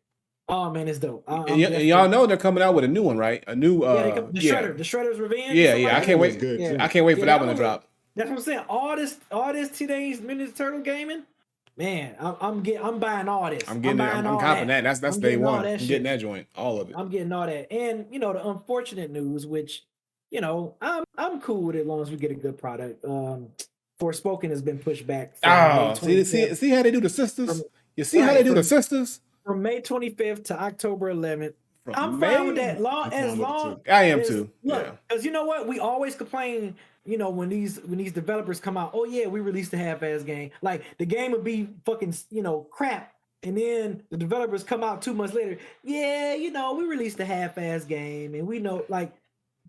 Oh man, it's dope. And y'all know they're coming out with a new one, right? A new the Shredder's Revenge. Yeah. I can't wait. I can't wait for that one to drop. That's what I'm saying. All this Teenage Mutant Ninja Turtle gaming, man. I'm buying all this. I'm copping that. That's day one. I'm getting that joint, all of it. I'm getting all that. And the unfortunate news, which I'm cool with it as long as we get a good product. Forspoken has been pushed back. See how they do the sisters. You see how they do the sisters. From May 25th to October 11th. I'm fine with that. I am too. Look, because you know what? We always complain, when these developers come out, oh yeah, we released a half-ass game. Like the game would be fucking, crap. And then the developers come out 2 months later. Yeah, we released a half-ass game. And we know, like,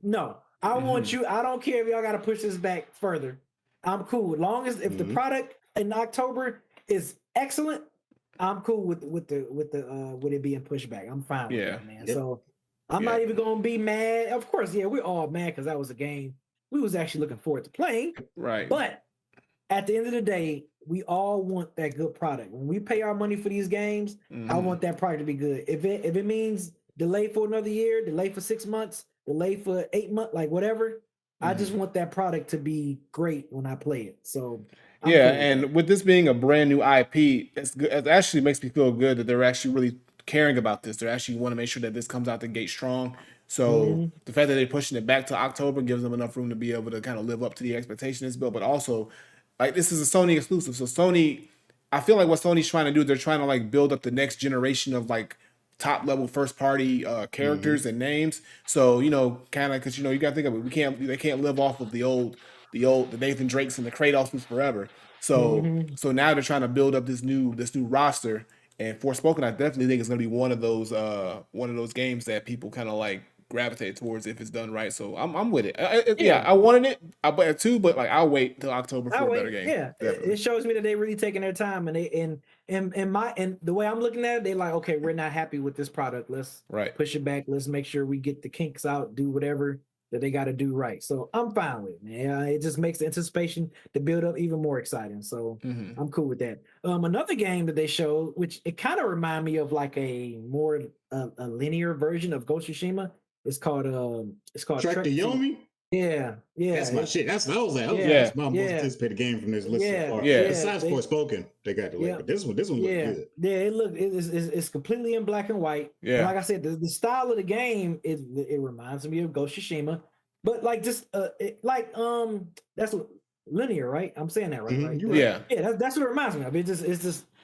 no. I want you, I don't care if y'all gotta push this back further. I'm cool. As long as if the product in October is excellent, I'm cool with it being pushed back. I'm fine with that, man. Yep. So I'm not even gonna be mad. Of course, we're all mad because that was a game we was actually looking forward to playing. Right. But at the end of the day, we all want that good product. When we pay our money for these games, I want that product to be good. If it means delay for another year, delay for 6 months, delay for 8 months, like whatever, I just want that product to be great when I play it. So and with this being a brand new IP, it actually makes me feel good that they're actually really caring about this. They actually want to make sure that this comes out the gate strong. So the fact that they're pushing it back to October gives them enough room to be able to kind of live up to the expectations built. But also, like, this is a Sony exclusive. So Sony, I feel like what Sony's trying to do, they're trying to like build up the next generation of like top level first party characters and names. So kind of because you got to think of it, they can't live off of the Nathan Drakes and the Kratoses forever. So so now they're trying to build up this new roster. And Forspoken, I definitely think is going to be one of those games that people kind of like gravitate towards if it's done right. So I'm with it. I wanted it. I bought it too, but like I'll wait till October for a better game. Yeah, it shows me that they really taking their time, and the way I'm looking at it, they like, okay, we're not happy with this product. Let's push it back. Let's make sure we get the kinks out. Do whatever that they got to do right. So I'm fine with it, man. It just makes the anticipation to build up even more exciting. So I'm cool with that. Another game that they showed, which it kind of reminded me of like a more a linear version of Ghost of Tsushima. It's called Trek to Yomi. Yeah. That's my shit. That's my most anticipated game from this list so far. Besides Forspoken, they got to like, but this one looked good. Yeah, it's completely in black and white. Yeah. And like I said, the style of the game it reminds me of Ghost of Tsushima, but like just that's linear, right? I'm saying that right? That's what it reminds me of.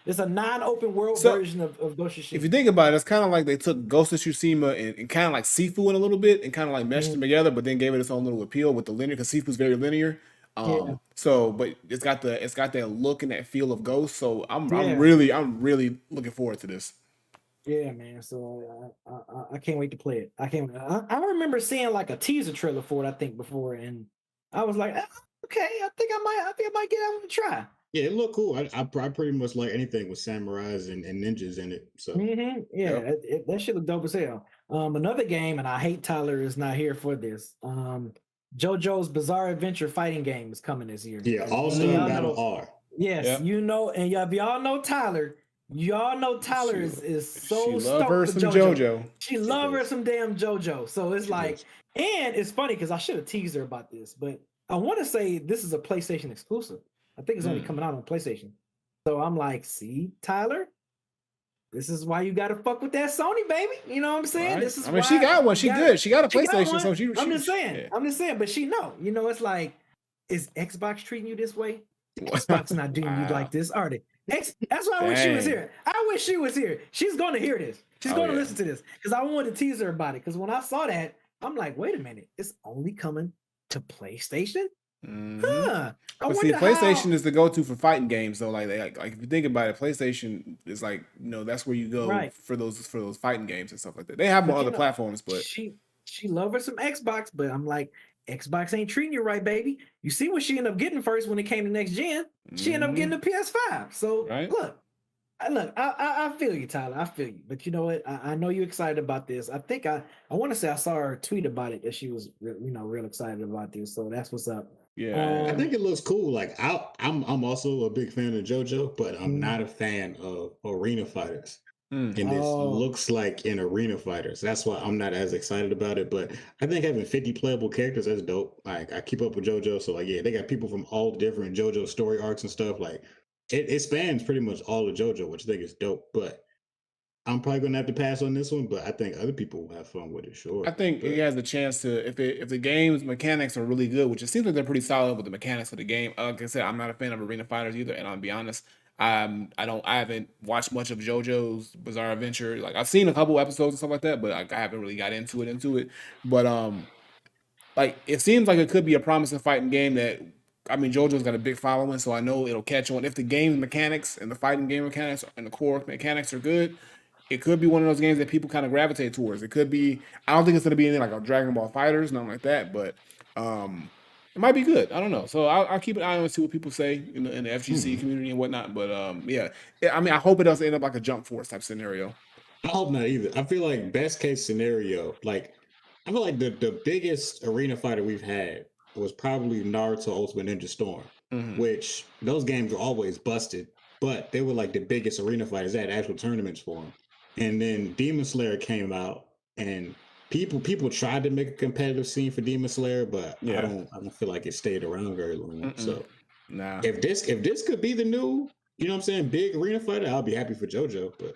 It's a non-open world version of Ghost of Tsushima. If you think about it, it's kind of like they took Ghost of Tsushima and kind of like Sifu in a little bit and kind of like meshed them together, but then gave it its own little appeal with the linear because Sifu's very linear. So, but it's got that look and that feel of Ghost. So I'm really looking forward to this. Yeah, man. So I can't wait to play it. I remember seeing like a teaser trailer for it, I think, before, and I was like, okay, I think I might get out and try. Yeah, it looked cool. I pretty much like anything with samurais and ninjas in it. So that shit look dope as hell. Another game, and I hate Tyler is not here for this. JoJo's Bizarre Adventure fighting game is coming this year. Yeah, All-Star Battle R. Yes, and if y'all know Tyler, is so she love her some JoJo. She love her some damn JoJo. So it's like, and it's funny because I should have teased her about this, but I want to say this is a PlayStation exclusive. I think it's only coming out on PlayStation. So I'm like, see, Tyler, this is why you got to fuck with that Sony, baby. You know what I'm saying? Right. This is she got one. She good. She got a PlayStation. So I'm just saying. But she know. It's like, is Xbox treating you this way? Xbox not doing you like this, are they? That's why I wish she was here. I wish she was here. She's going to hear this. She's going to listen to this because I wanted to tease her about it. Because when I saw that, I'm like, wait a minute, it's only coming to PlayStation? Huh. But see, PlayStation is the go-to for fighting games, though. Like if you think about it, PlayStation is like, that's where you go for those fighting games and stuff like that. They have more other platforms, but she love her some Xbox, but I'm like, Xbox ain't treating you right, baby. You see what she ended up getting first when it came to next gen? She ended up getting the PS5. So look, I feel you, Tyler. I feel you. But you know what? I know you're excited about this. I think I want to say I saw her tweet about it that she was real excited about this. So that's what's up. Yeah, I think it looks cool. Like I'm also a big fan of JoJo, but I'm not a fan of arena fighters. And this looks like an arena fighter. So that's why I'm not as excited about it. But I think having 50 playable characters, that's dope. Like I keep up with JoJo. So like, yeah, they got people from all the different JoJo story arcs and stuff. Like it spans pretty much all of JoJo, which I think is dope. But I'm probably gonna have to pass on this one, but I think other people will have fun with it. Sure. I think it has a chance to if the game's mechanics are really good, which it seems like they're pretty solid with the mechanics of the game. Like I said, I'm not a fan of arena fighters either, and I'll be honest, I haven't watched much of JoJo's Bizarre Adventure. Like I've seen a couple episodes and stuff like that, but I haven't really got into it. But like it seems like it could be a promising fighting game that. I mean, JoJo's got a big following, so I know it'll catch on. If the game mechanics and the fighting game mechanics and the core mechanics are good, it could be one of those games that people kind of gravitate towards. It could be. I don't think it's going to be anything like a Dragon Ball Fighters, nothing like that, but it might be good. I don't know. So I'll keep an eye on and see what people say in the FGC community and whatnot. But yeah, I mean, I hope it doesn't end up like a Jump Force type scenario. I hope not either. I feel like best case scenario, like I feel like the biggest arena fighter we've had was probably Naruto Ultimate Ninja Storm, which those games were always busted, but they were like the biggest arena fighters. They had actual tournaments for them. And then Demon Slayer came out, and people tried to make a competitive scene for Demon Slayer, but I don't feel like it stayed around very long. So if this could be the new, you know what I'm saying, big arena fighter, I'll be happy for JoJo. But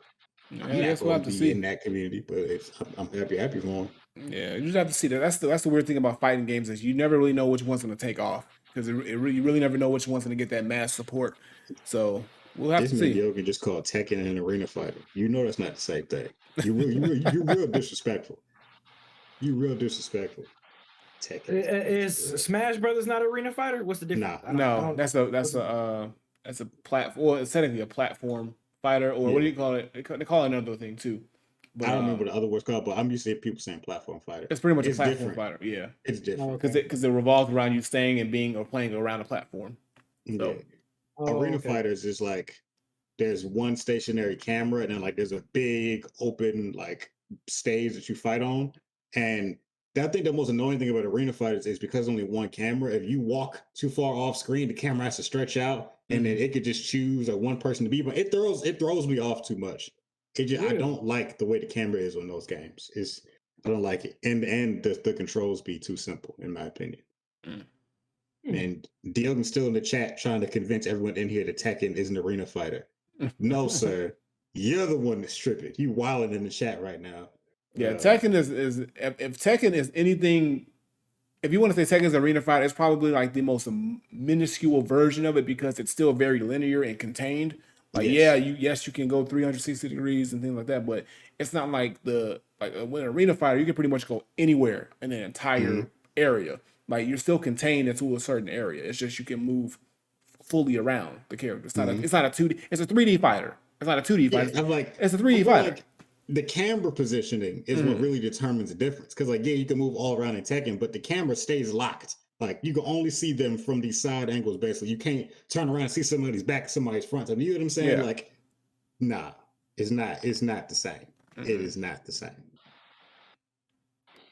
I'm not going to be in that community. But I'm happy for him. Yeah, you just have to see that. That's the weird thing about fighting games is you never really know which one's going to take off because you really never know which one's going to get that mass support. So we'll have to see. Yogi just called Tekken an arena fighter. You know that's not the same thing. You're real disrespectful. You're real disrespectful. Tekken is Smash Brothers not an arena fighter? What's the difference? No, that's a platform. Well, it's technically a platform fighter, or what do you call it? They call it another thing too. But I don't remember the other word's called, but I'm used to people saying platform fighter. It's pretty much a platform fighter. Yeah, it's different because it revolves around you staying and being or playing around a platform. So. Arena fighters is like there's one stationary camera and then like there's a big open like stage that you fight on. And I think the most annoying thing about arena fighters is because only one camera, if you walk too far off screen, the camera has to stretch out and then it could just choose like one person to be, but it throws me off too much. I don't like the way the camera is on those games. I don't like it. And the controls be too simple, in my opinion. And Diogen's still in the chat trying to convince everyone in here that Tekken is an arena fighter. No, sir. You're the one that's tripping. You wilding in the chat right now. Yeah, Tekken is if Tekken is anything, if you want to say Tekken is an arena fighter, it's probably like the most minuscule version of it because it's still very linear and contained. Like you can go 360 degrees and things like that, but it's not like when an arena fighter, you can pretty much go anywhere in an entire area. Like you're still contained into a certain area. It's just you can move fully around the character. It's not a 2D. It's a 3D fighter. It's not a 2D fighter. It's a 3D fighter. Like the camera positioning is what really determines the difference. Because you can move all around in Tekken, but the camera stays locked. Like you can only see them from these side angles. Basically, you can't turn around and see somebody's back, somebody's front. I mean, you know what I'm saying? Yeah. Like, nah, it's not the same. It is not the same.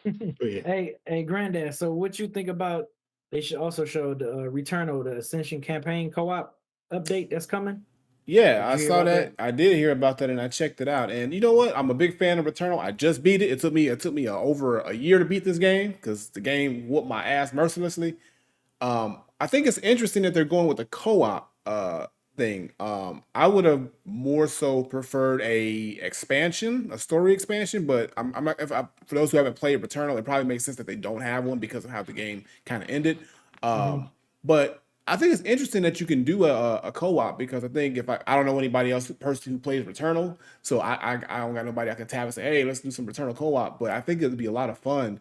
Hey, Granddad. So, what you think about? They should also show the Returnal, the Ascension campaign co-op update that's coming. Yeah, I saw that. I did hear about that, and I checked it out. And you know what? I'm a big fan of Returnal. I just beat it. It took me over a year to beat this game because the game whooped my ass mercilessly. I think it's interesting that they're going with the co-op thing. I would have more so preferred a story expansion, but I'm not. For those who haven't played Returnal, it probably makes sense that they don't have one because of how the game kind of ended. But I think it's interesting that you can do a co-op because I think I don't know anybody else person who plays Returnal, so I don't got nobody I can tap and say, hey, let's do some Returnal co-op. But I think it would be a lot of fun.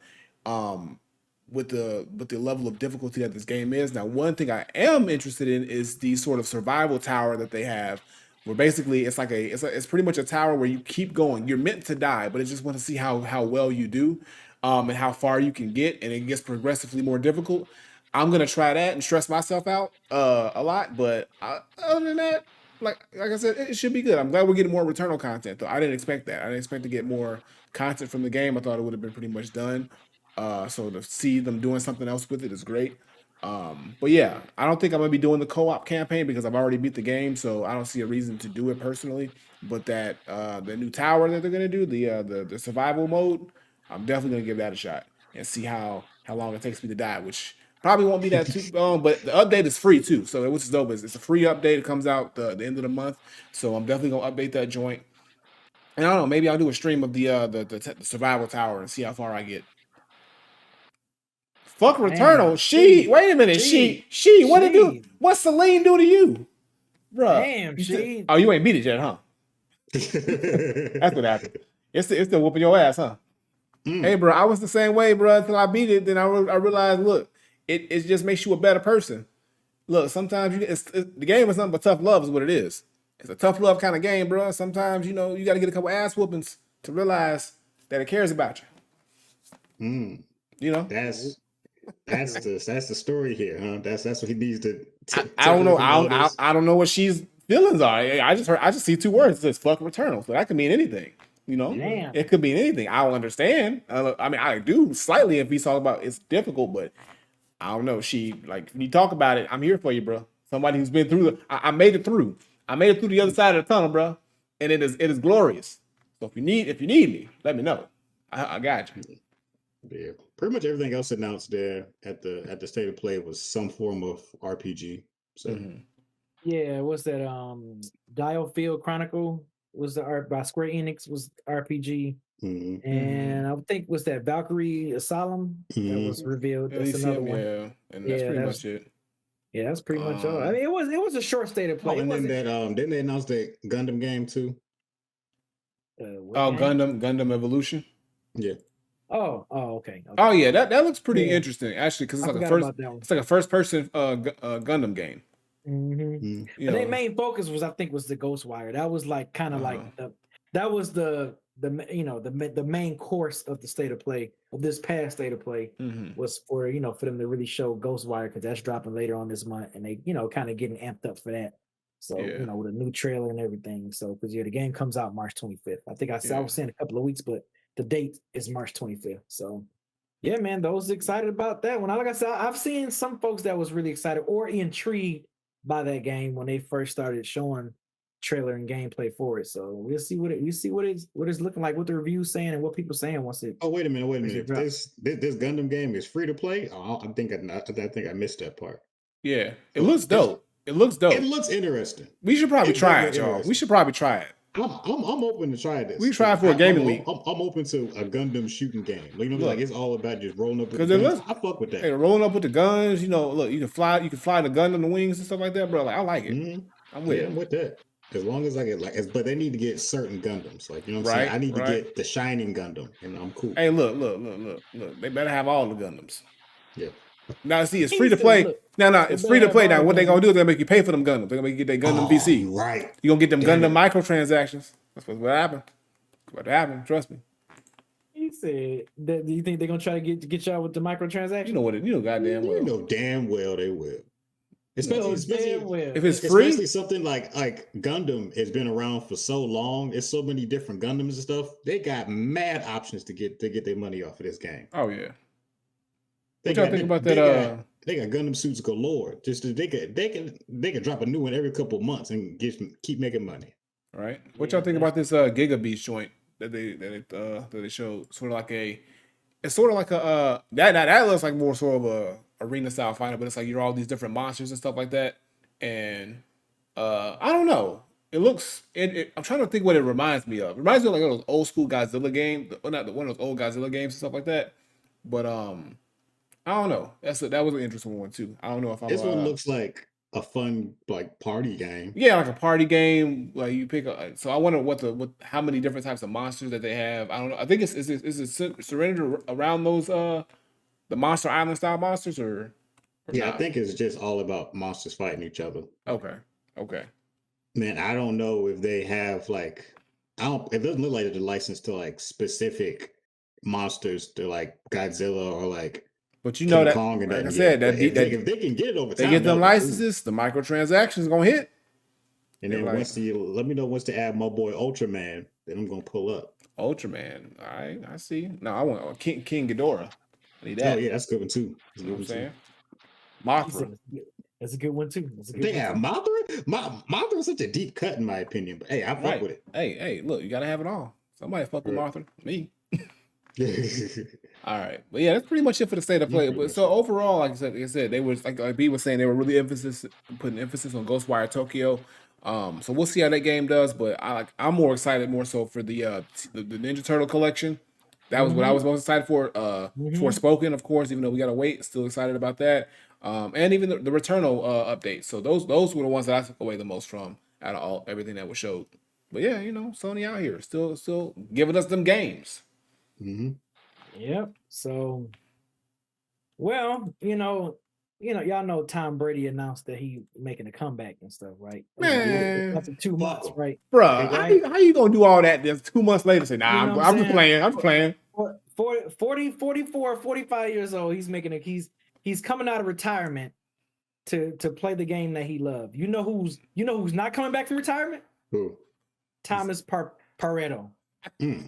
with the level of difficulty that this game is. Now, one thing I am interested in is the sort of survival tower that they have, where basically it's like it's pretty much a tower where you keep going. You're meant to die, but it just want to see how well you do, and how far you can get, and it gets progressively more difficult. I'm gonna try that and stress myself out a lot, but other than that, like I said, it should be good. I'm glad we're getting more Returnal content, though. I didn't expect that. I didn't expect to get more content from the game. I thought it would have been pretty much done. So to see them doing something else with it is great. But yeah, I don't think I'm gonna be doing the co-op campaign because I've already beat the game, so I don't see a reason to do it personally. But that the new tower that they're gonna do, the survival mode, I'm definitely gonna give that a shot and see how long it takes me to die, which probably won't be that too long. But the update is free too, so which is dope. It's a free update. It comes out the end of the month, so I'm definitely gonna update that joint. And I don't know, maybe I'll do a stream of the survival tower and see how far I get. Fuck Returnal. Wait a minute. What it do? What Celine do to you? Bruh. Damn, oh, you ain't beat it yet, huh? That's what happened. It's still whooping your ass, huh? Hey, bro, I was the same way, bro, until I beat it. Then I realized, look, it just makes you a better person. Look, sometimes the game is nothing but tough love is what it is. It's a tough love kind of game, bro. Sometimes, you got to get a couple ass whoopings to realize that it cares about you. That's the story here, huh? That's what he needs to. I don't know. I don't know what she's feelings are. I just see two words. It says "fuck Returnal," so that could mean anything. Damn. It could mean anything. I don't understand. I mean, I do slightly if he's talking about it's difficult, but I don't know. When you talk about it, I'm here for you, bro. Somebody who's been through I made it through. I made it through the other side of the tunnel, bro, and it is glorious. So if you need me, let me know. I got you. Yeah, pretty much everything else announced there at the state of play was some form of RPG. So yeah, what's that? Dialfield Chronicle was the art by Square Enix was RPG, and I think was that Valkyrie Asylum that was revealed. That's another one. Yeah, and that's pretty much it. Yeah, that's pretty much all. I mean, it was a short state of play. And then didn't they announce that Gundam game too? Gundam Evolution. Yeah. Oh, okay. Oh yeah, that looks pretty interesting actually because it's like a first person Gundam game. But their main focus was, I think, was the Ghostwire. That was like kind of like that was the main course of the state of play of this past state of play was for them to really show Ghostwire because that's dropping later on this month and they kind of getting amped up for that. So with a new trailer and everything. So because the game comes out March 25th. I think I was saying a couple of weeks, but the date is March 25th. So yeah, man, those excited about that one. Like I said, I've seen some folks that was really excited or intrigued by that game when they first started showing trailer and gameplay for it. So we'll see what it's looking like, what the reviews saying and what people saying once it. Oh, wait a minute. This Gundam game is free to play. Oh, I think I missed that part. Yeah, it looks dope. It looks interesting. We should probably try it, y'all. We should probably try it. I'm open to try this. We try it for a gaming week. I'm open to a Gundam shooting game. Like it's all about just rolling up with the guns. I fuck with that. Hey, rolling up with the guns. Look, you can fly the Gundam the wings and stuff like that, bro. Like I like it. I'm with that. As long as I get but they need to get certain Gundams. Like what I'm saying. I need to get the Shining Gundam, and I'm cool. Hey, look. They better have all the Gundams. Yeah. Now see, it's free to play. It's free to play. Now what they gonna do is they make you pay for them Gundams. They're gonna make you get their Gundam VC. Right. You gonna get them Gundam microtransactions. That's what happened. What happened? Trust me. He said that. Do you think they're gonna try to get y'all with the microtransactions? You know goddamn well. You know damn well they will. Especially if it's free. Especially something like Gundam has been around for so long. It's so many different Gundams and stuff. They got mad options to get their money off of this game. Oh yeah. What y'all think about that? They got Gundam suits galore. Just they can drop a new one every couple of months and keep making money. Right. What y'all think about this Giga Beast joint that they showed? Sort of like that looks like more sort of a arena style fighter, but it's like you're all these different monsters and stuff like that. And I don't know. It looks. I'm trying to think what it reminds me of. It reminds me of like one of those old school Godzilla games. Not one of those old Godzilla games and stuff like that. But I don't know. That was an interesting one too. I don't know if this one looks like a fun party game. Yeah, like a party game. Like you pick so I wonder how many different types of monsters that they have. I don't know. I think it's surrendered around those The Monster Island style monsters, or Yeah, nah? I think it's just all about monsters fighting each other. Okay. Man, I don't know if they have like it doesn't look like they're licensed to like specific monsters to like Godzilla or like But you know King that, Kong and like I nothing said, yet. But if they can get it over they time, get them that'll be cool. licenses, the microtransactions gonna hit. And then once let me know once to add my boy Ultraman, then I'm gonna pull up. Ultraman. All right, I see. No, I want King Ghidorah. I need that. Oh yeah, that's a good one too. You know what I'm saying? Mothra. That's a good one too. They have Mothra. Mothra is such a deep cut in my opinion, but hey, I fuck with it. Hey, look, you gotta have it all. Somebody fuck with Mothra. Me. All right, but yeah, that's pretty much it for the state of play. But so overall, like I said, they was like B was saying, they were really putting emphasis on Ghostwire Tokyo. So we'll see how that game does. But I'm more excited more so for the Ninja Turtle collection. That was what I was most excited for. Forspoken, of course, even though we gotta wait. Still excited about that. And even the Returnal update. So those were the ones that I took away the most from out of everything that was showed. But yeah, Sony out here still giving us them games. Mm-hmm. Yep. So, well, y'all know Tom Brady announced that he making a comeback and stuff, right? Man, after 2 months, right? Bro, right? how you gonna do all that? Just 2 months later, say, nah, I'm just playing. I'm playing. 45 years old. He's making he's coming out of retirement to play the game that he loved. You know who's not coming back from retirement? Who? Thomas Pareto.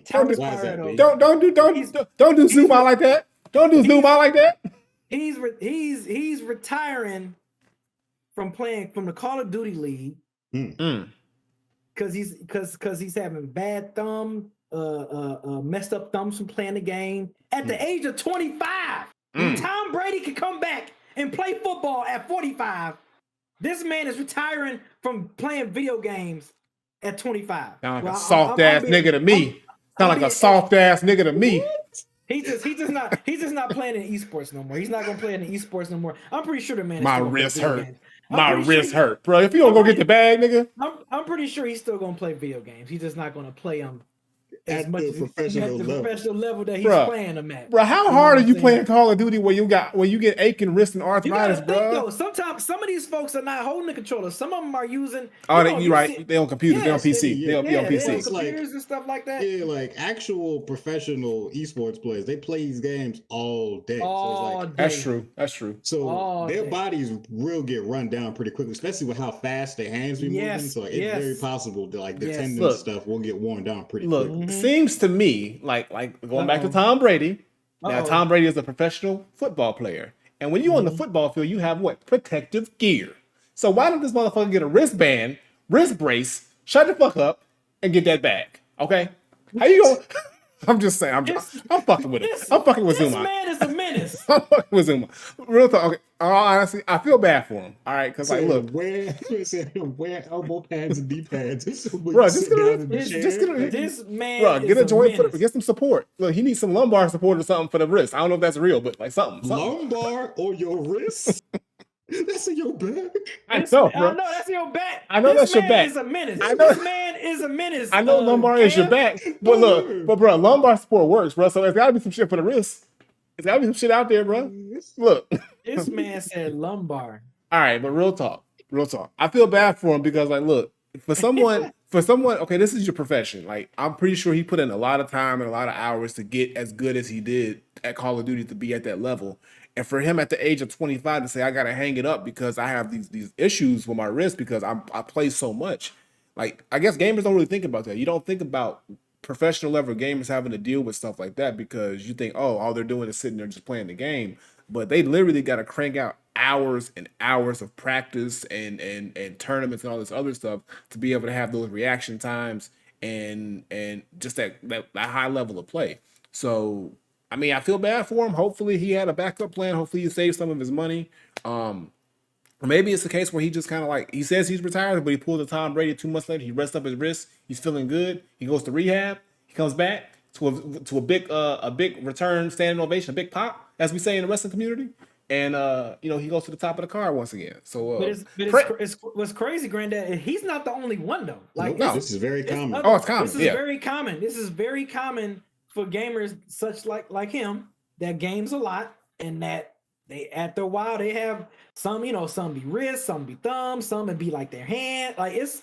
Thomas Pareto. Don't do zoom out like that. Don't do zoom out like that. He's retiring from playing from the Call of Duty League because he's having bad thumb, messed up thumbs from playing the game at the age of 25. Tom Brady could come back and play football at 45. This man is retiring from playing video games at 25. Sound like a soft ass nigga to me. Sound like a soft ass nigga to me. He's just not playing in esports no more. He's not gonna play in the esports no more. I'm pretty sure the man. My wrist hurt. My wrist hurt, bro. If you don't go get the bag, nigga. I'm pretty sure he's still gonna play video games. He's just not gonna play them as much as professional level that he's playing them at. Bro, how hard are you playing Call of Duty where you get aching wrist and arthritis, bro? Sometimes some of these folks are not holding the controller. Some of them are using. You're right. They on computers. They on PC. They on PC. They on computers and stuff like that. Yeah, like actual professional esports players, they play these games all day. That's true. So their bodies will get run down pretty quickly, especially with how fast their hands be moving. So it's very possible that the tendon stuff will get worn down pretty quickly. Seems to me like going back to Tom Brady. Now Tom Brady is a professional football player, and when you're on the football field, you have what? Protective gear. So why don't this motherfucker get a wristband, wrist brace, shut the fuck up, and get that bag? Okay, how you going? I'm just saying. I'm fucking with it. I'm fucking with Zuma. This man is a menace. I'm fucking with Zuma. Real talk. Okay. Honestly, I feel bad for him. All right, because look, wear elbow pads and knee pads. Bro, this man, bro, get a joint get some support. Look, he needs some lumbar support or something for the wrist. I don't know if that's real, but like something. Lumbar or your wrist. That's in your back. I know, bro. I know that's your back. I know that's your back. This man is a menace. This man is a menace. I know lumbar is your back, but look, bro, lumbar support works, bro. So there's got to be some shit for the wrist. There's got to be some shit out there, bro. Look, this man said lumbar. All right, but real talk. I feel bad for him because, like, look, for someone, okay, this is your profession. Like, I'm pretty sure he put in a lot of time and a lot of hours to get as good as he did at Call of Duty to be at that level. And for him at the age of 25 to say, I got to hang it up because I have these issues with my wrist because I play so much. Like, I guess gamers don't really think about that. You don't think about professional level gamers having to deal with stuff like that because you think, oh, all they're doing is sitting there just playing the game. But they literally got to crank out hours and hours of practice and tournaments and all this other stuff to be able to have those reaction times and just that high level of play. So, I mean, I feel bad for him. Hopefully he had a backup plan. Hopefully he saved some of his money. Maybe it's the case where he just kind of like, he says he's retired, but he pulls a Tom Brady 2 months later. He rests up his wrist. He's feeling good. He goes to rehab. He comes back to a big return standing ovation, a big pop, as we say in the wrestling community. And, he goes to the top of the card once again. So, what's crazy, Granddad, he's not the only one, though. Like, no, this is very common. It's common. This is very common. This is very common for gamers such like him that games a lot and that they after a while they have some, some be wrist, some be thumb, some would be like their hand. Like it's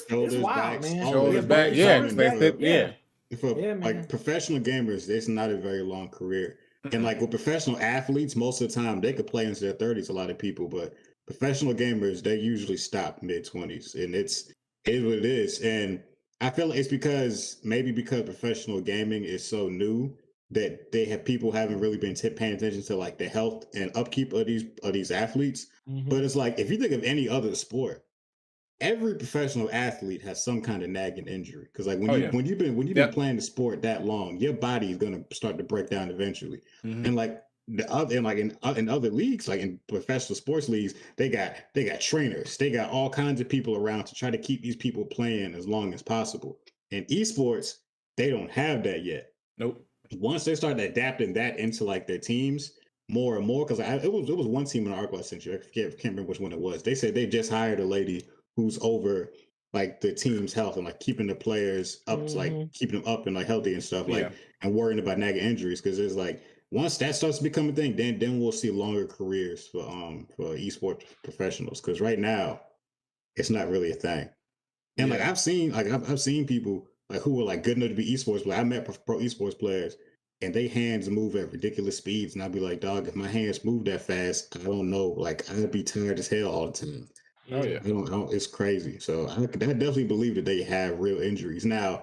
Shoulders, wild, backs, man. all Shoulders that. back, But yeah, Shoulders, because back, yeah. for Yeah, like man. professional gamers, it's not a very long career. And like with professional athletes, most of the time they could play into their 30s, a lot of people, but professional gamers, they usually stop mid-20s. And it is what it is. And I feel like it's because professional gaming is so new that people haven't really been paying attention to like the health and upkeep of these athletes. But it's like if you think of any other sport, every professional athlete has some kind of nagging injury because like when you've been playing the sport that long, your body is going to start to break down eventually. And like the other and like in other leagues, like in professional sports leagues, they got trainers, they got all kinds of people around to try to keep these people playing as long as possible. In esports, they don't have that yet. Nope. Once they start adapting that into like their teams more and more, because it was one team in the arc last century, can't remember which one it was. They said they just hired a lady who's over like the team's health and like keeping the players up, like keeping them up and like healthy and stuff, like and worrying about nagging injuries. Because it's like once that starts to become a thing, then we'll see longer careers for esports professionals. Because right now, it's not really a thing. And like I've seen people like who were like good enough to be esports, but I met pro esports players and they hands move at ridiculous speeds, and I'd be like, dog, if my hands move that fast, I don't know, like I'd be tired as hell all the time. Oh yeah. I don't. It's crazy. So I definitely believe that they have real injuries. Now,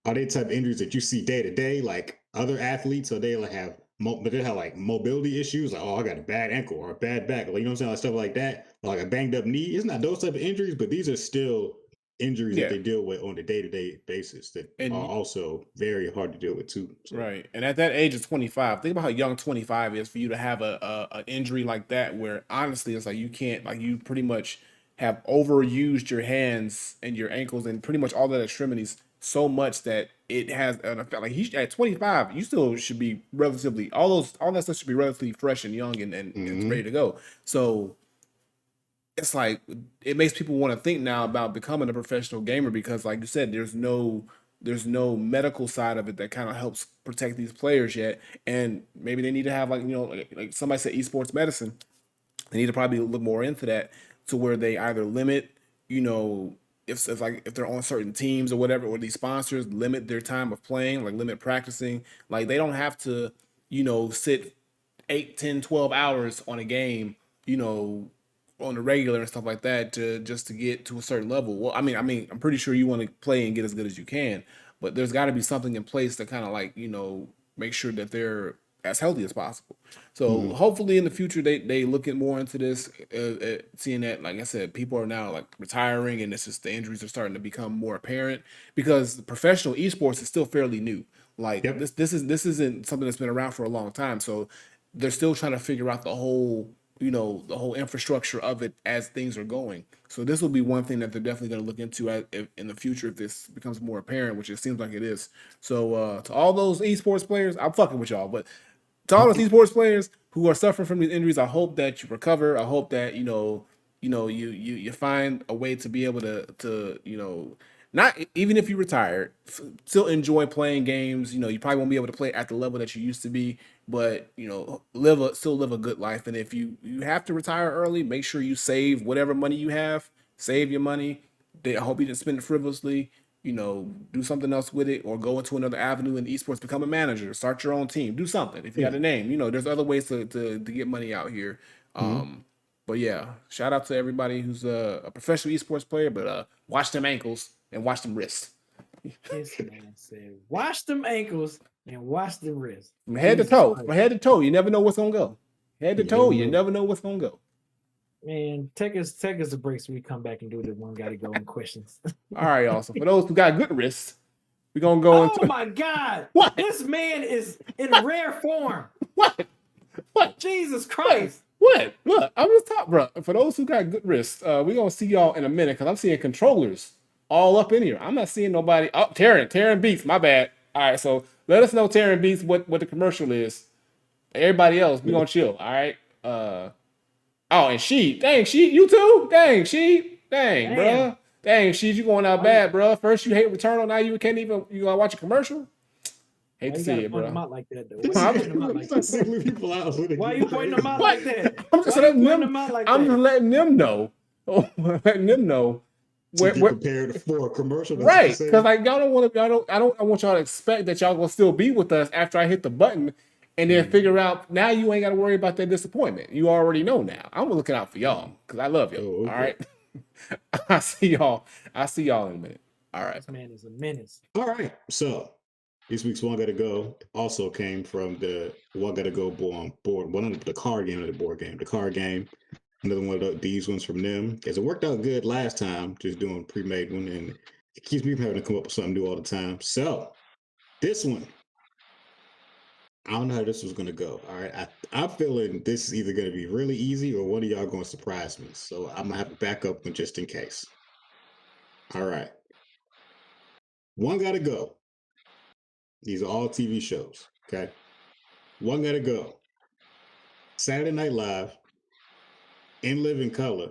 are they type of injuries that you see day to day, like other athletes, or they like have, but they have like mobility issues, like I got a bad ankle or a bad back, like you know what I'm saying, like stuff like that, or like a banged up knee. It's not those type of injuries, but these are still injuries that they deal with on a day-to-day basis that are also very hard to deal with too. So. Right. And at that age of 25, think about how young 25 is for you to have an injury like that, where honestly it's like you can't, like you pretty much have overused your hands and your ankles and pretty much all the extremities so much that it has an effect. Like at 25, you still should be relatively, all that stuff should be relatively fresh and young and ready to go. So it's like it makes people want to think now about becoming a professional gamer because, like you said, there's no medical side of it that kind of helps protect these players yet, and maybe they need to have like somebody said esports medicine. They need to probably look more into that to where they either limit, if they're on certain teams or whatever, or these sponsors limit their time of playing, like limit practicing. Like they don't have to, sit 8, 10, 12 hours on a game, on the regular and stuff like that to get to a certain level. Well, I mean, I'm pretty sure you want to play and get as good as you can, but there's got to be something in place to kind of like, make sure that they're as healthy as possible. So hopefully in the future they look at more into this, seeing that, like I said, people are now like retiring and it's just the injuries are starting to become more apparent because professional esports is still fairly new. Like this isn't something that's been around for a long time. So they're still trying to figure out the whole infrastructure of it as things are going. So this will be one thing that they're definitely going to look into in the future if this becomes more apparent, which it seems like it is. So to all those esports players, I'm fucking with y'all, but to all those esports players who are suffering from these injuries, I hope that you recover. I hope that you find a way to be able to not even if you retire, still enjoy playing games. You probably won't be able to play at the level that you used to be, but still live a good life. And if you have to retire early, make sure you save whatever money you have. Save your money. I hope you didn't spend it frivolously. Do something else with it, or go into another avenue in esports. Become a manager. Start your own team. Do something. If you got a name, there's other ways to get money out here. But yeah, shout out to everybody who's a professional esports player. But watch them ankles and watch them wrists. This man said, "Watch them ankles and watch them wrists." From head to toe, you never know what's gonna go. Head to toe, you never know what's gonna go. Man, take us a break so we come back and do the one gotta go in questions. All right, y'all. So for those who got good wrists, we're gonna go into. Oh my God! What? This man is in rare form. What? Jesus Christ! What? Look, I'm just talking, bro. For those who got good wrists, we're gonna see y'all in a minute because I'm seeing controllers all up in here. I'm not seeing nobody. Oh, Taryn Beats. My bad. All right, so let us know, Taryn Beats, what the commercial is. Everybody else, we gonna chill. All right. Oh, and you too? Dang, bro. Dang, you going out bad, bro. First you hate Returnal, now you can't even, you gonna watch a commercial? Hate to you see gotta it, point bro. them out like that, though? Why you singling people out? Why you pointing them out What? like that? I'm just Why you letting pointing them. them out like I'm that? just letting them know. Letting them know. To be prepared for a commercial, that's Right? Because like y'all don't want to. I want y'all to expect that y'all gonna still be with us after I hit the button, and then figure out now you ain't got to worry about that disappointment. You already know now. I'm looking out for y'all because I love y'all. Oh, okay. All right. I see y'all in a minute. All right. This man is a menace. All right. So this week's One Gotta Go also came from the One Gotta Go board. One of the card game of the board game. The card game. Another one of these ones from them. Because it worked out good last time, just doing pre-made one, and it keeps me from having to come up with something new all the time. So this one, I don't know how this was gonna go. All right. I'm feeling this is either gonna be really easy or one of y'all gonna surprise me. So I'm gonna have to back up one just in case. All right. One Gotta Go. These are all TV shows. Okay. One Gotta Go. Saturday Night Live. In Living Color.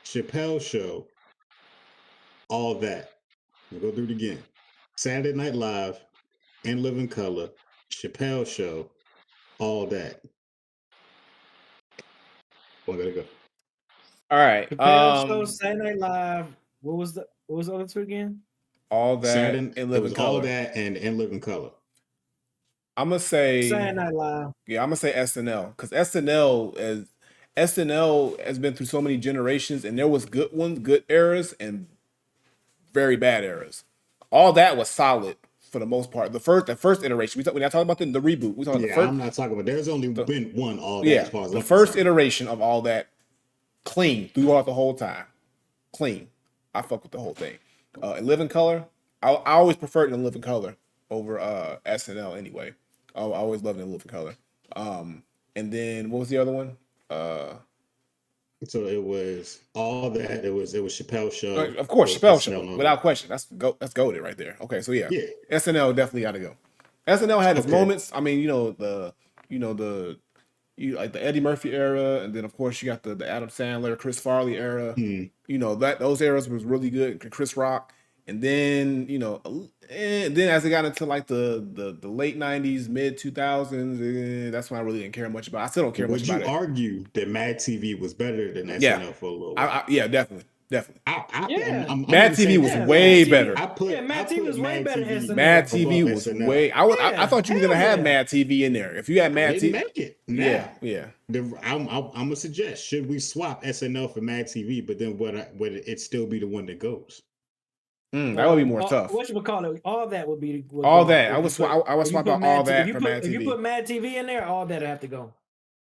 Chappelle Show. All That. We'll go through it again. Saturday Night Live. In Living Color. Chappelle Show. All That. One Gotta Go. All right. Chappelle Show, Saturday Night Live. What was the other two again? All That Saturday, and it Living was Color. All That and In Living Color. I'm gonna say Saturday Night Live. Yeah, I'm gonna say SNL because SNL has been through so many generations, and there was good ones, good eras, and very bad eras. All That was solid for the most part. The first iteration. We're not talking about the reboot. We talking about the first. I'm not talking about. There's only been one All That. Yeah, As far as the I'm first concerned. iteration of All That, clean throughout the whole time. Clean. I fuck with the whole thing. In Living Color, I always preferred In Living Color over SNL anyway. I always loved In Living Color. And then what was the other one? So it was All That. It was Chappelle Show. Of course, It was Chappelle SNL Show, without question. That's goated right there. Okay, so yeah, Yeah. SNL definitely got to go. SNL had its Okay. moments. I mean, like the Eddie Murphy era, and then of course you got the Adam Sandler, Chris Farley era. Those eras was really good. Chris Rock, and then and then as it got into like the late '90s, mid 2000s, that's when I really didn't care much about. I still don't care much about it. Would you argue that Mad TV was better than SNL for a little while? Yeah, definitely. Mad TV was way better. Mad TV was way better than SNL. Mad TV was way. I thought you were gonna have Mad TV in there. If you had Mad TV, make it. Yeah. I'm gonna suggest, should we swap SNL for Mad TV? But then would it still be the one that goes? That would be more tough. What you call it? All That would be All That. I would swap out All That for Mad TV. If you put Mad TV in there, All That would have to go.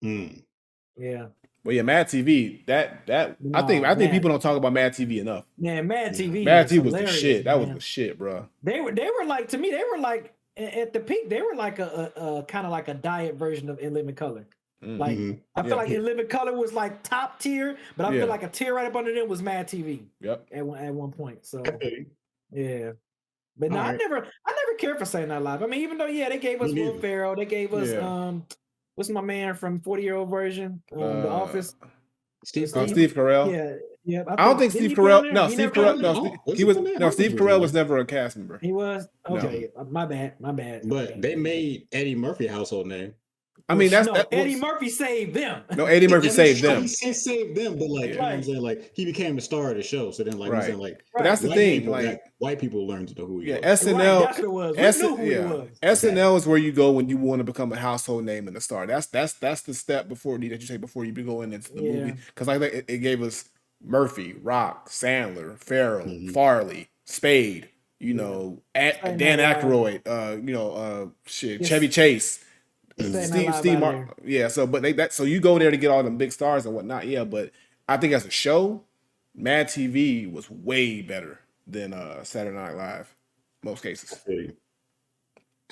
Yeah. Well, yeah, Mad TV. I think people don't talk about Mad TV enough. Man, Mad TV. Mad TV was the shit. That man. was the shit, bro. They were like, to me, they were like at the peak. They were like a kind of like a diet version of In Living Color. Like I feel like In Living Color was like top tier, but I feel like a tier right up under them was Mad TV. Yep. At one point. So yeah. But no, I never cared for Saturday Night Live. I mean, even though they gave us Will Ferrell, they gave us what's my man from 40-Year-Old Version? The Office. Steve Carell. Yeah. I don't think Steve Carell. No, Steve Carell. No, Steve Carell was never a cast member. He was okay. No. My bad. But they made Eddie Murphy a household name. I mean, Eddie Murphy saved them. No, Eddie Murphy saved them. He saved them, but like, you know what I'm saying, like he became the star of the show. So then, like, I'm saying, like, but that's the thing. Like, white people learned to know who he was. SNL. That's what it was. We knew who he was. SNL is where you go when you want to become a household name and a star. That's the step before you go into the movie, because like it gave us Murphy, Rock, Sandler, Farrell, Farley, Spade. Dan Aykroyd. Chevy Chase. Steve Martin. Yeah, so you go there to get all them big stars and whatnot. Yeah, but I think as a show, Mad TV was way better than Saturday Night Live, most cases.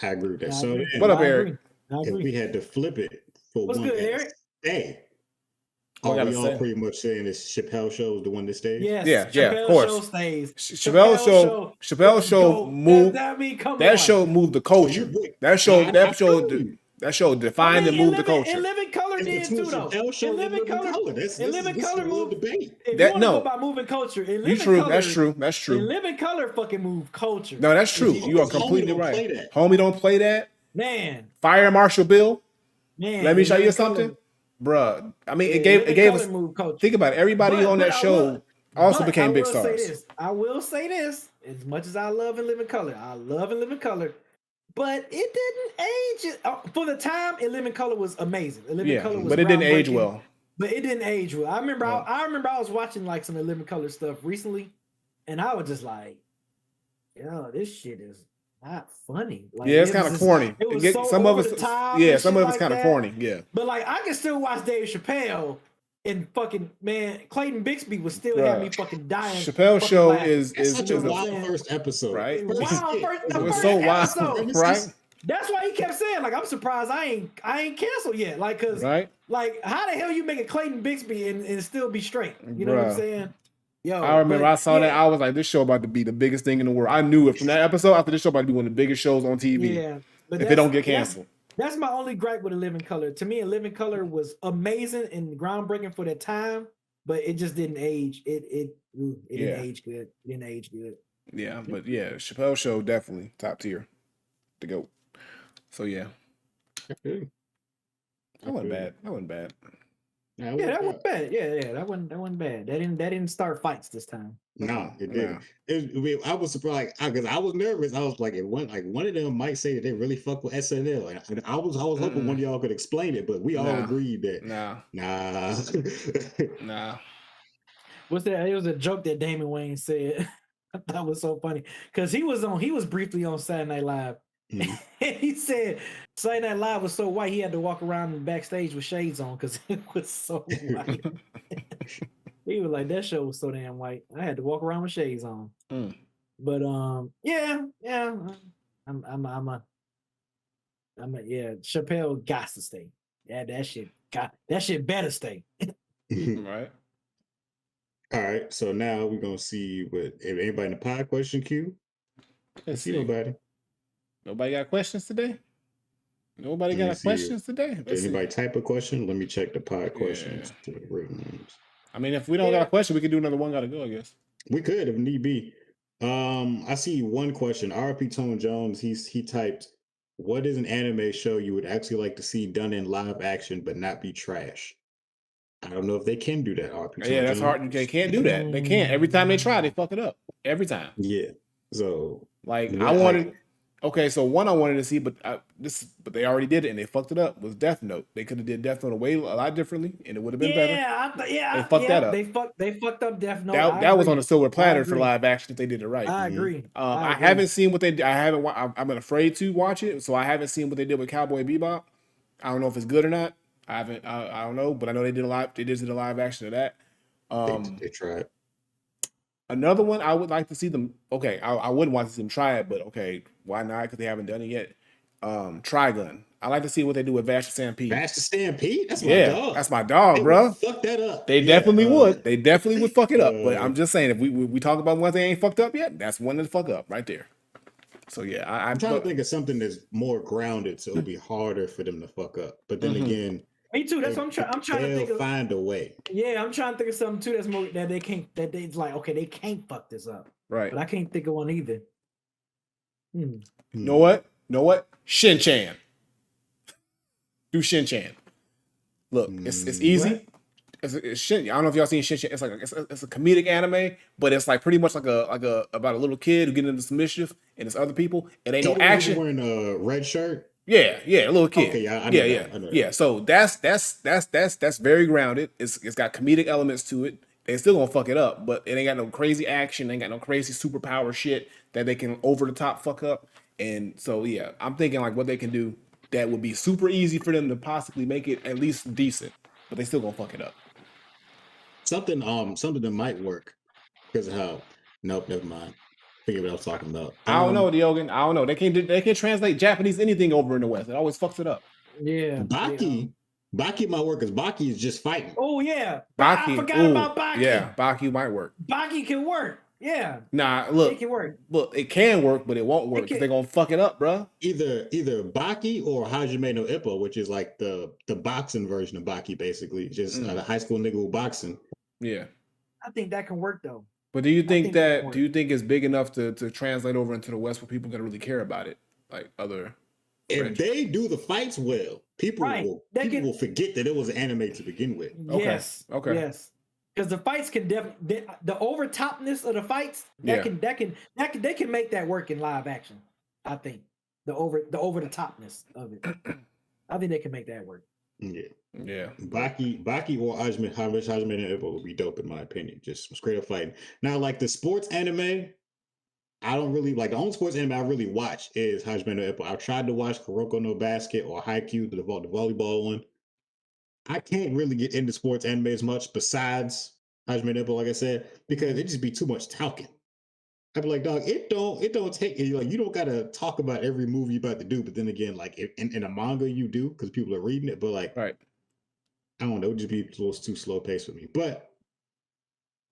I agree with that. So what up, Eric? If we had to flip it for What's one good, Eric? Stay, are we all pretty much saying this Chappelle Show is the one that stays? Yes, of course. Show stays. Chappelle Show moved. That show moved the culture. That show defined and moved the culture. In Living Color, Color did too, though. In Living Color, This in Living is Color a little move. debate. If you want to go by moving culture, in Living Color, that's true. In Living Color, fucking move culture. No, that's true. You are completely right. Homie don't play that. Man. Fire Marshal Bill. Man. Let me show you something, bruh. I mean, it gave us. Think about it. Everybody on that show also became big stars. I will say this. As much as I love In Living Color, but it didn't age. For the time, In Living Color was amazing. In Living Color was but it didn't age well. But it didn't age well. I remember I was watching like some In Living Color stuff recently, and I was just like, yo, this shit is not funny. Like, it's kind of corny. Some of it's kind of corny. Yeah. But like I can still watch Dave Chappelle. And fucking man, Clayton Bixby was still having me fucking dying. Chappelle show is such a wild first episode, right? It was so wild, right? That's why he kept saying, like, I'm surprised I ain't canceled yet. Like, cause like how the hell you make a Clayton Bixby and still be straight? You know what I'm saying? Yo, I remember I saw that. I was like, this show about to be the biggest thing in the world. I knew it from that episode. I thought this show about to be one of the biggest shows on TV. Yeah, but if it don't get canceled. That's my only gripe with A Living Color. To me, A Living Color was amazing and groundbreaking for that time, but it just didn't age. It didn't age good. It didn't age good. Yeah, but Chappelle show definitely top tier to go. So yeah. That wasn't bad. That wasn't bad. That wasn't bad. Yeah, that wasn't bad. That didn't start fights this time. No, it didn't. I was surprised because I was nervous. I was like, one of them might say that they really fuck with SNL, and I was hoping one of y'all could explain it, but we all agreed that nah. What's that? It was a joke that Damon Wayans said. I thought was so funny because he was briefly on Saturday Night Live. And he said Saturday Night Live was so white he had to walk around backstage with shades on because it was so white. He was like, that show was so damn white. I had to walk around with shades on. But Chappelle got to stay. Yeah, that shit better stay. Right. All right. So now we're gonna see if anybody in the pod question queue. Let's see nobody. Nobody got questions today? Nobody got questions today? Anybody type a question? Let me check the pod questions. I mean, if we don't got a question, we could do another one gotta go, I guess. We could if need be. I see one question. RP Tone Jones, he typed, what is an anime show you would actually like to see done in live action but not be trash? I don't know if they can do that, RP Tone Jones. That's hard. They can't do that. They can't. Every time they try, they fuck it up. Every time. Yeah. So like I wanted so one I wanted to see, but they already did it and they fucked it up. Was Death Note? They could have did Death Note a lot differently, and it would have been better. They fucked that up. They fucked up Death Note. That was on a silver platter for live action if they did it right. I agree. I haven't seen what they did. I'm afraid to watch it, so I haven't seen what they did with Cowboy Bebop. I don't know if it's good or not. I don't know, but I know they did a live action of that. They tried. Another one I would like to see them. Okay, I wouldn't want to see them try it, but okay, why not? Because they haven't done it yet. Trigun. I like to see what they do with Vash the Stampede. Vash the Stampede? That's my dog. That's my dog, bro. Fuck that up. They definitely would. They definitely would fuck it up. But I'm just saying, if we talk about ones they ain't fucked up yet, that's one to fuck up right there. So yeah, I'm trying to think of something that's more grounded, so it'll be harder for them to fuck up. But then again. Me too. That's what I'm trying to think of. Find a way. Yeah, I'm trying to think of something too that's more that they can't. That they's like, okay, they can't fuck this up. Right. But I can't think of one either. Know what? Shin-Chan. Do Shin-Chan. Look, it's easy. It's Shin. I don't know if y'all seen Shin-Chan. It's like it's a comedic anime, but it's like pretty much like a about a little kid who getting into some mischief and it's other people. It ain't no action. Wearing a red shirt. Yeah, a little kid. Okay, I know that. So that's very grounded. It's got comedic elements to it. They still gonna fuck it up, but it ain't got no crazy action. Ain't got no crazy superpower shit that they can over the top fuck up. And so yeah, I'm thinking like what they can do that would be super easy for them to possibly make it at least decent, but they still gonna fuck it up. Something that might work because of how. Nope, never mind. Forget what I was talking about. I don't know, Diogen. I don't know. They can't translate Japanese anything over in the West. It always fucks it up. Yeah. Baki might work because Baki is just fighting. Oh yeah. Baki. I forgot about Baki. Yeah, Baki might work. Baki can work. Yeah. Nah, look, It can work. Look, it can work, but it won't work because they're gonna fuck it up, bro. Either Baki or Hajime no Ippo, which is like the boxing version of Baki, basically, just the high school nigga who boxing. Yeah, I think that can work though. but do you think it's big enough to translate over into the West where people gonna really care about it, like other? If they do the fights well, people will forget that it was an anime to begin with. Yes. Okay. Yes. Because the fights can definitely the overtopness of the fights they can make that work in live action. I think the over the topness of it. I think they can make that work. Yeah. Baki or Hajime no Ippo would be dope in my opinion. Just some straight up fighting. Now, like the sports anime, I don't really like. The only sports anime I really watch is Hajime no Ippo. I've tried to watch Kuroko no Basket or Haikyuu, the volleyball one. I can't really get into sports anime as much besides Hajime no Ippo, like I said, because it just be too much talking. I'd be like, dog, it don't take like you don't gotta talk about every movie you're about to do, but then again, like in a manga you do because people are reading it, but like right. I don't know, it would just be a little too slow paced for me. But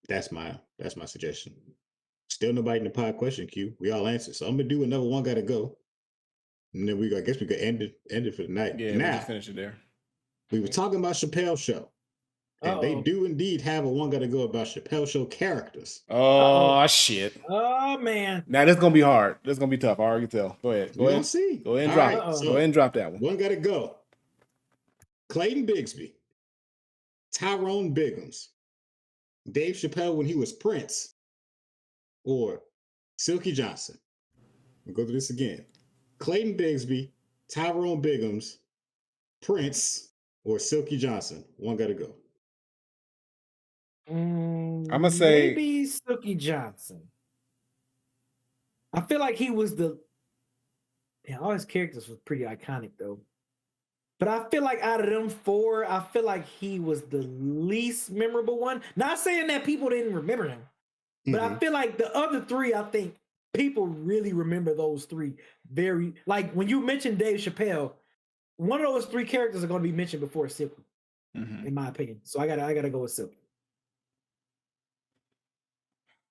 that's my suggestion. Still nobody in the pod question queue. We all answered. So I'm gonna do another one gotta go. And then I guess we could end it for the night. Yeah, now, we just finish it there. We were talking about Chappelle's Show. And they do indeed have a one gotta go about Chappelle's Show characters. Oh shit. Oh man. Now this is gonna be hard. This is gonna be tough. I already can tell. Go ahead. Go ahead. See. Go ahead and drop it. So go ahead and drop that one. One gotta go. Clayton Bigsby, Tyrone Biggums, Dave Chappelle when he was Prince, or Silky Johnson. I'll go through this again. Clayton Bigsby, Tyrone Biggums, Prince, or Silky Johnson. One gotta go. I'm gonna say maybe Silky Johnson. I feel like he was all his characters was pretty iconic though. But I feel like out of them four, I feel like he was the least memorable one. Not saying that people didn't remember him, but I feel like the other three, I think people really remember those three very, like when you mentioned Dave Chappelle, one of those three characters are going to be mentioned before Silky, in my opinion. So I gotta go with Silky.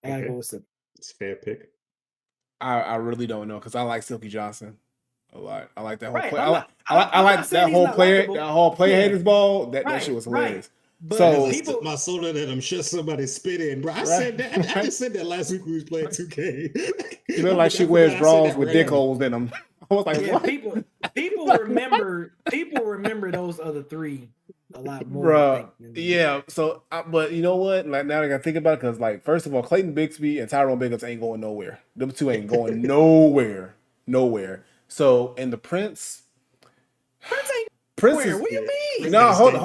I gotta go with Silky. It's a fair pick. I really don't know because I like Silky Johnson a lot. I like that whole play. I like that whole player haters ball. That shit was hilarious. But so people, my soda that I'm sure somebody spit in, bro. I said that. I just said that last week when we was playing 2K. You know, like she wears drawers with dick holes in them. I was like, what? People remember those other three a lot more. Bro, yeah. So, but you know what? Like now I gotta think about it because, like, first of all, Clayton Bigsby and Tyrone Biggums ain't going nowhere. Them two ain't going nowhere. So, and the Prince ain't Prince where? is, What do you mean? No, hold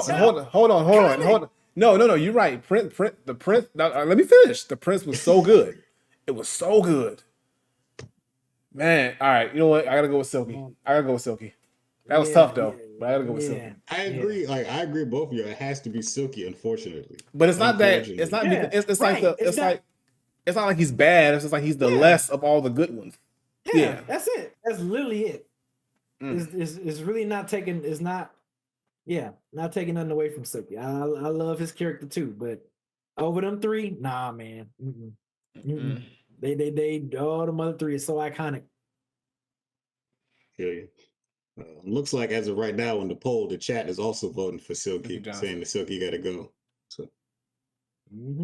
on. No, you're right. The Prince. Now, let me finish. The Prince was so good. It was so good. Man, all right. You know what? I gotta go with Silky. That was tough though, but I gotta go with Silky. I agree. Like I agree with both of you. It has to be Silky, unfortunately. But it's not that. It's not. It's not like he's bad. It's just like he's the less of all the good ones. Yeah, that's it. That's literally it. It's really not taking. It's not. Yeah, not taking nothing away from Silky. I love his character too, but over them three, nah, man. They all the other three is so iconic. Yeah. Looks like as of right now in the poll, the chat is also voting for Silky, saying that Silky got to go. So,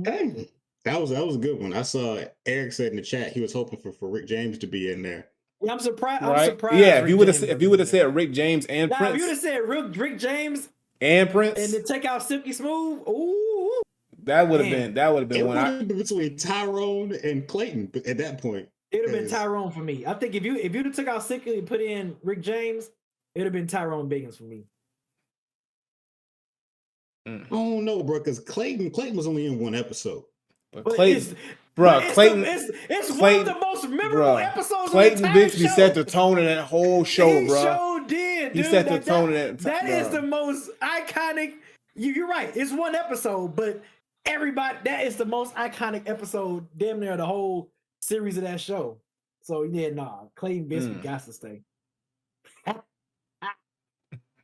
hey, that was a good one. I saw Eric said in the chat he was hoping for Rick James to be in there. Yeah, I'm surprised. Right? I'm surprised. Yeah, if you would have said Rick James and Prince, if you would have said Rick James and Prince, and then take out Silky Smooth, ooh, that would have been it would have been between Tyrone and Clayton. But at that point, it would have been Tyrone for me. I think if you'd have took out Silky and put in Rick James, it would have been Tyrone Biggins for me. I don't know, bro, because Clayton was only in one episode. But Clayton, it's one of the most memorable episodes. Clayton Bigsby set the tone of that whole show, bro. He sure did. He set the tone of that. That is the most iconic. You're right. It's one episode, but that is the most iconic episode, damn near the whole series of that show. So yeah, Clayton Bigsby got to stay.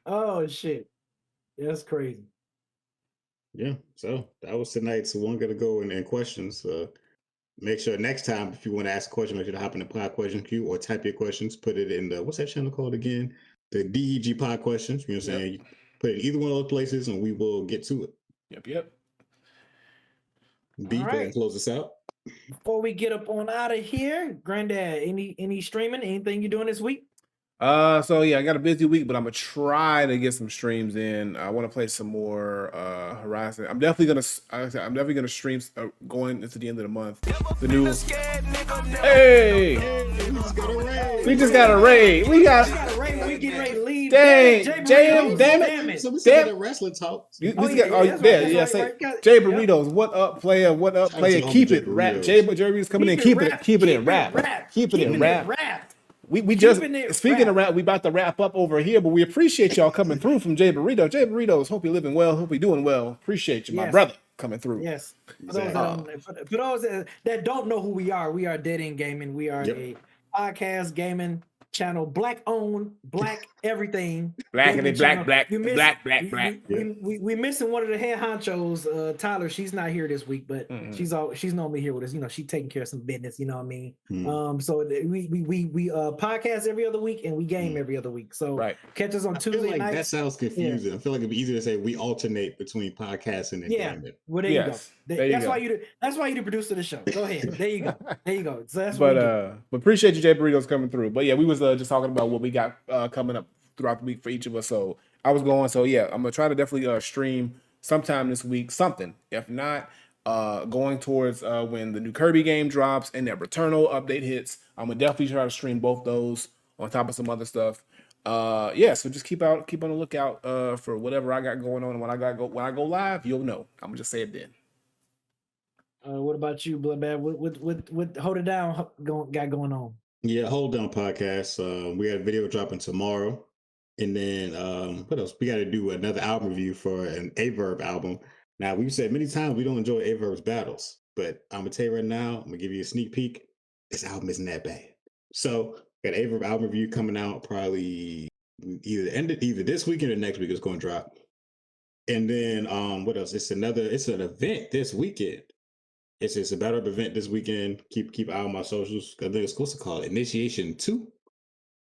Oh shit, that's crazy. Yeah, so that was tonight's one gotta go in questions. make sure next time if you want to ask a question, make sure to hop in the pod question queue or type your questions. Put it in the what's that channel called again? The DEG pod questions. You know what I'm saying? Put it in either one of those places, and we will get to it. Yep. B, go ahead and close us out. Before we get up on out of here, Granddad, any streaming? Anything you doing this week? So yeah, I got a busy week, but I'm gonna try to get some streams in. I want to play some more Horizon. I'm definitely gonna stream going into the end of the month. The new hey, we just got a raid. We got a raid. We getting ready to leave. Dang, damn it. So we still got wrestling talk. Jay Burritos, what up, player? What up, player? Keep it rap. Jay Burritos coming in. Keep it in rap. Keep it in rap. We just speaking of rap, we about to wrap up over here, but we appreciate y'all coming through from Jay Burrito. Jay Burritos, hope you're living well. Hope you're doing well. Appreciate you, my brother, coming through. Yes. For those that don't know who we are Dead End Gaming. We are a podcast gaming channel, black owned, black everything. Black. We missing one of the head honchos, Tyler. She's not here this week, but she's normally here with us. You know, she's taking care of some business. You know what I mean? So we podcast every other week and we game every other week. So catch us on Tuesday night. That sounds confusing. I feel like it'd be easier to say we alternate between podcasting and gaming. Well, there you go. That's why you the producer of the show. Go ahead. There you go. So that's but appreciate you, Jay Burritos, coming through. But yeah, we was just talking about what we got coming up throughout the week for each of us. So I was going. So yeah, I'm gonna try to definitely stream sometime this week. Something. If not, going towards when the new Kirby game drops and that Returnal update hits, I'm gonna definitely try to stream both those on top of some other stuff. So just keep on the lookout for whatever I got going on. And when I go live, you'll know. I'm gonna just say it then. What about you, Bloodbath? What Hold It Down got going on? Yeah, Hold Down podcast. We got a video dropping tomorrow. And then what else? We got to do another album review for an Averb album. Now, we've said many times we don't enjoy Averb's battles, but I'm going to tell you right now, I'm going to give you a sneak peek. This album isn't that bad. So, got an Averb album review coming out probably either this weekend or next week it's going to drop. And then what else? It's an event this weekend. It's a battle event this weekend. Keep eye on my socials. I think it's what's it called? Initiation 2? I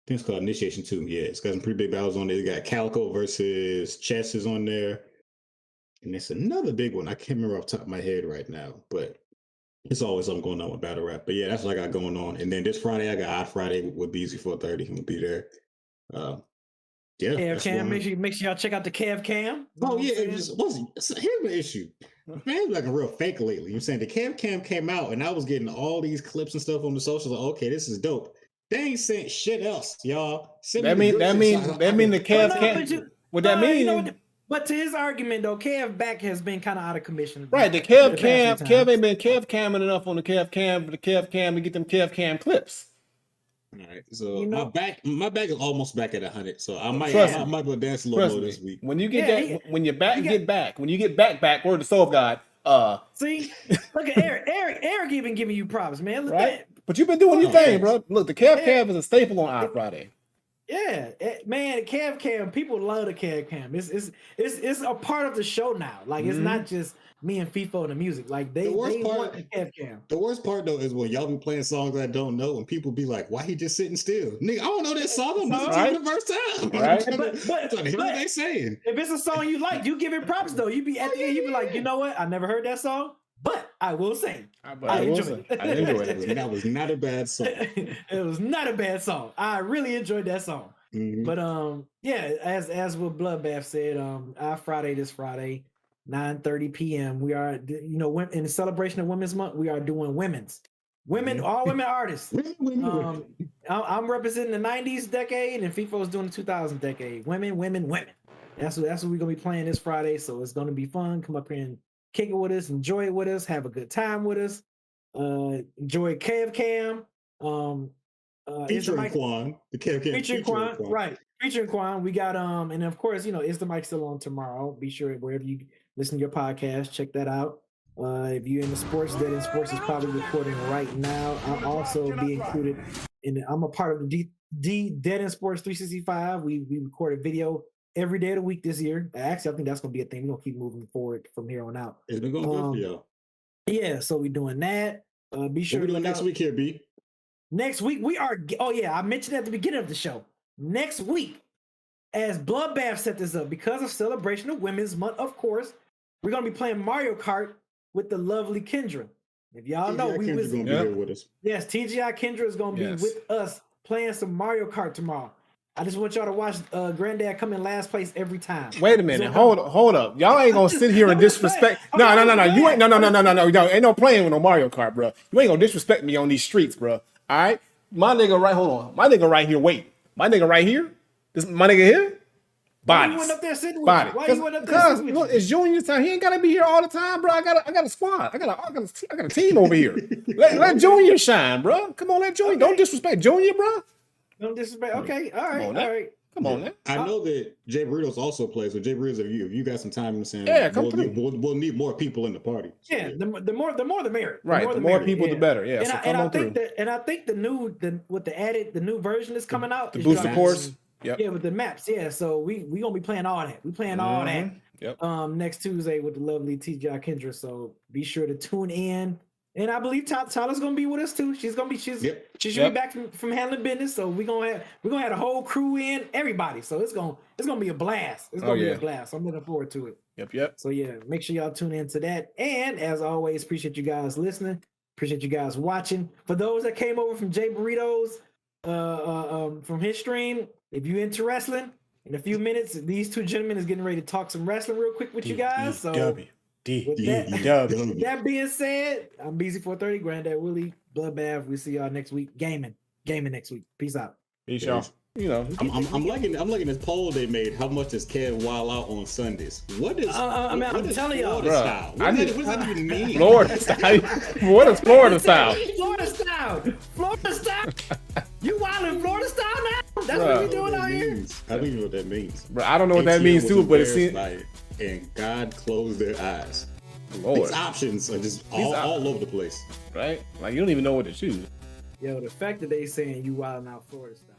think it's called Initiation 2. Yeah, it's got some pretty big battles on there. It got Calico versus Chess is on there. And it's another big one. I can't remember off the top of my head right now, but it's always something going on with battle rap. But yeah, that's what I got going on. And then this Friday, I got Odd Friday with BZ 430. I'm gonna be there. Kev Cam, make sure y'all check out the Kev Cam. Oh yeah, here's the issue. Man, like a real fake lately. You know what I'm saying? The Kev Cam came out and I was getting all these clips and stuff on the socials. Like, okay, this is dope. They ain't sent shit else, y'all. That mean the Kev Cam. What that mean? But to his argument though, Kev back has been kind of out of commission. Right, the Kev ain't been Kev Camming enough on the Kev Cam for the Kev Cam to get them Kev Cam clips. All right, so my back is almost back at 100. So I might go dance a little more this week. When you get when you get back, word to soul of God. See, look at Eric even giving you props, man. Look right, but you've been doing your thing, bro. Look, the Kev Cam is a staple on Odd Friday. Yeah, man, Kev Cam, people love the Kev Cam. It's a part of the show now. Like it's not just me and FIFO and the music. Like they want the Kev Cam. The worst part though is when y'all be playing songs I don't know and people be like, "Why he just sitting still?" Nigga, I don't know that song. I'm listening to the first time. Right? But what they saying? If it's a song you like, you give it props though. You be at the end, you be like, you know what? I never heard that song. But I will sing. I enjoyed it. That was not a bad song. It was not a bad song. I really enjoyed that song. But as what Bloodbath said, our Friday this Friday, 9:30 p.m. We are, in the celebration of Women's Month, we are doing all women artists. I'm representing the 90s decade, and FIFO is doing the 2000 decade. Women. That's what we're gonna be playing this Friday. So it's gonna be fun. Come up here and kick it with us, enjoy it with us, have a good time with us. Enjoy Kev Cam. Featuring Quan. The Kev Cam featuring Quan. Right. Featuring Quan. We got and of course, Is the Mic Still On tomorrow? Be sure wherever you listen to your podcast, check that out. If you're in the sports, Dead End Sports is probably recording right now. I'll also be included I'm a part of the Dead End Sports 365. We record a video every day of the week this year. Actually, I think that's gonna be a thing. We're gonna keep moving forward from here on out. It's been going good for y'all. Yeah, so we're doing that. Be sure. What we doing next week here, B? Next week we are. Oh yeah, I mentioned at the beginning of the show. Next week, as Bloodbath set this up because of celebration of Women's Month, of course, we're gonna be playing Mario Kart with the lovely Kendra. If y'all know, we was gonna be here with us. Yes, TGI Kendra is gonna be with us playing some Mario Kart tomorrow. I just want y'all to watch Granddad come in last place every time. Wait a minute, hold up. Y'all ain't gonna sit here and disrespect. No. You ain't no. Ain't no playing with no Mario Kart, bro. You ain't gonna disrespect me on these streets, bro. All right, my nigga right here. Wait, my nigga right here. My nigga here. Bodies. Why you went up there sitting with you? Why you went up there sitting with look, it's Junior's time. He ain't gotta be here all the time, bro. I got a squad. I got a team over here. Let Junior shine, bro. Come on, let Junior. Okay. Don't disrespect Junior, bro. Don't disrespect. Okay, all right. Come on, man. I know that Jay Burritos also plays. So Jay Burritos, if you got some time, I'm saying, we'll need more people in the party. So, yeah, the more the merrier. Right, the more people, the better. Yeah, and I think the new version is coming out. The booster course. Yep. Yeah, with the maps. Yeah, so we gonna be playing all that. We playing all that. Yep. Next Tuesday with the lovely TGI Kendra. So be sure to tune in. And I believe Tyler's gonna be with us too. She should be back from handling business. So we're gonna have a whole crew in, everybody. So it's gonna be a blast. It's gonna be a blast. I'm looking forward to it. Yep. So yeah, make sure y'all tune into that. And as always, appreciate you guys listening. Appreciate you guys watching. For those that came over from Jay Burritos, from his stream, if you into wrestling, in a few minutes, these two gentlemen is getting ready to talk some wrestling real quick with you guys. So. With that being said, I'm BZ430, Granddad Willie, Bloodbath. We'll see y'all next week. Gaming next week. Peace out. Peace, y'all. You know, I'm liking this poll they made. How much does Kev wild out on Sundays? What is? I'm telling y'all, Florida style. What does that even mean? Florida style. What is Florida style? Florida style. You wild in Florida style now? That's what we doing out here. I don't even know what that means. Bro, I don't know what that means too, but it seems like. And God closed their eyes. Lord. These options are just all over the place. Right? Like you don't even know what to choose. Yo, the fact that they saying you wilding out Florida style.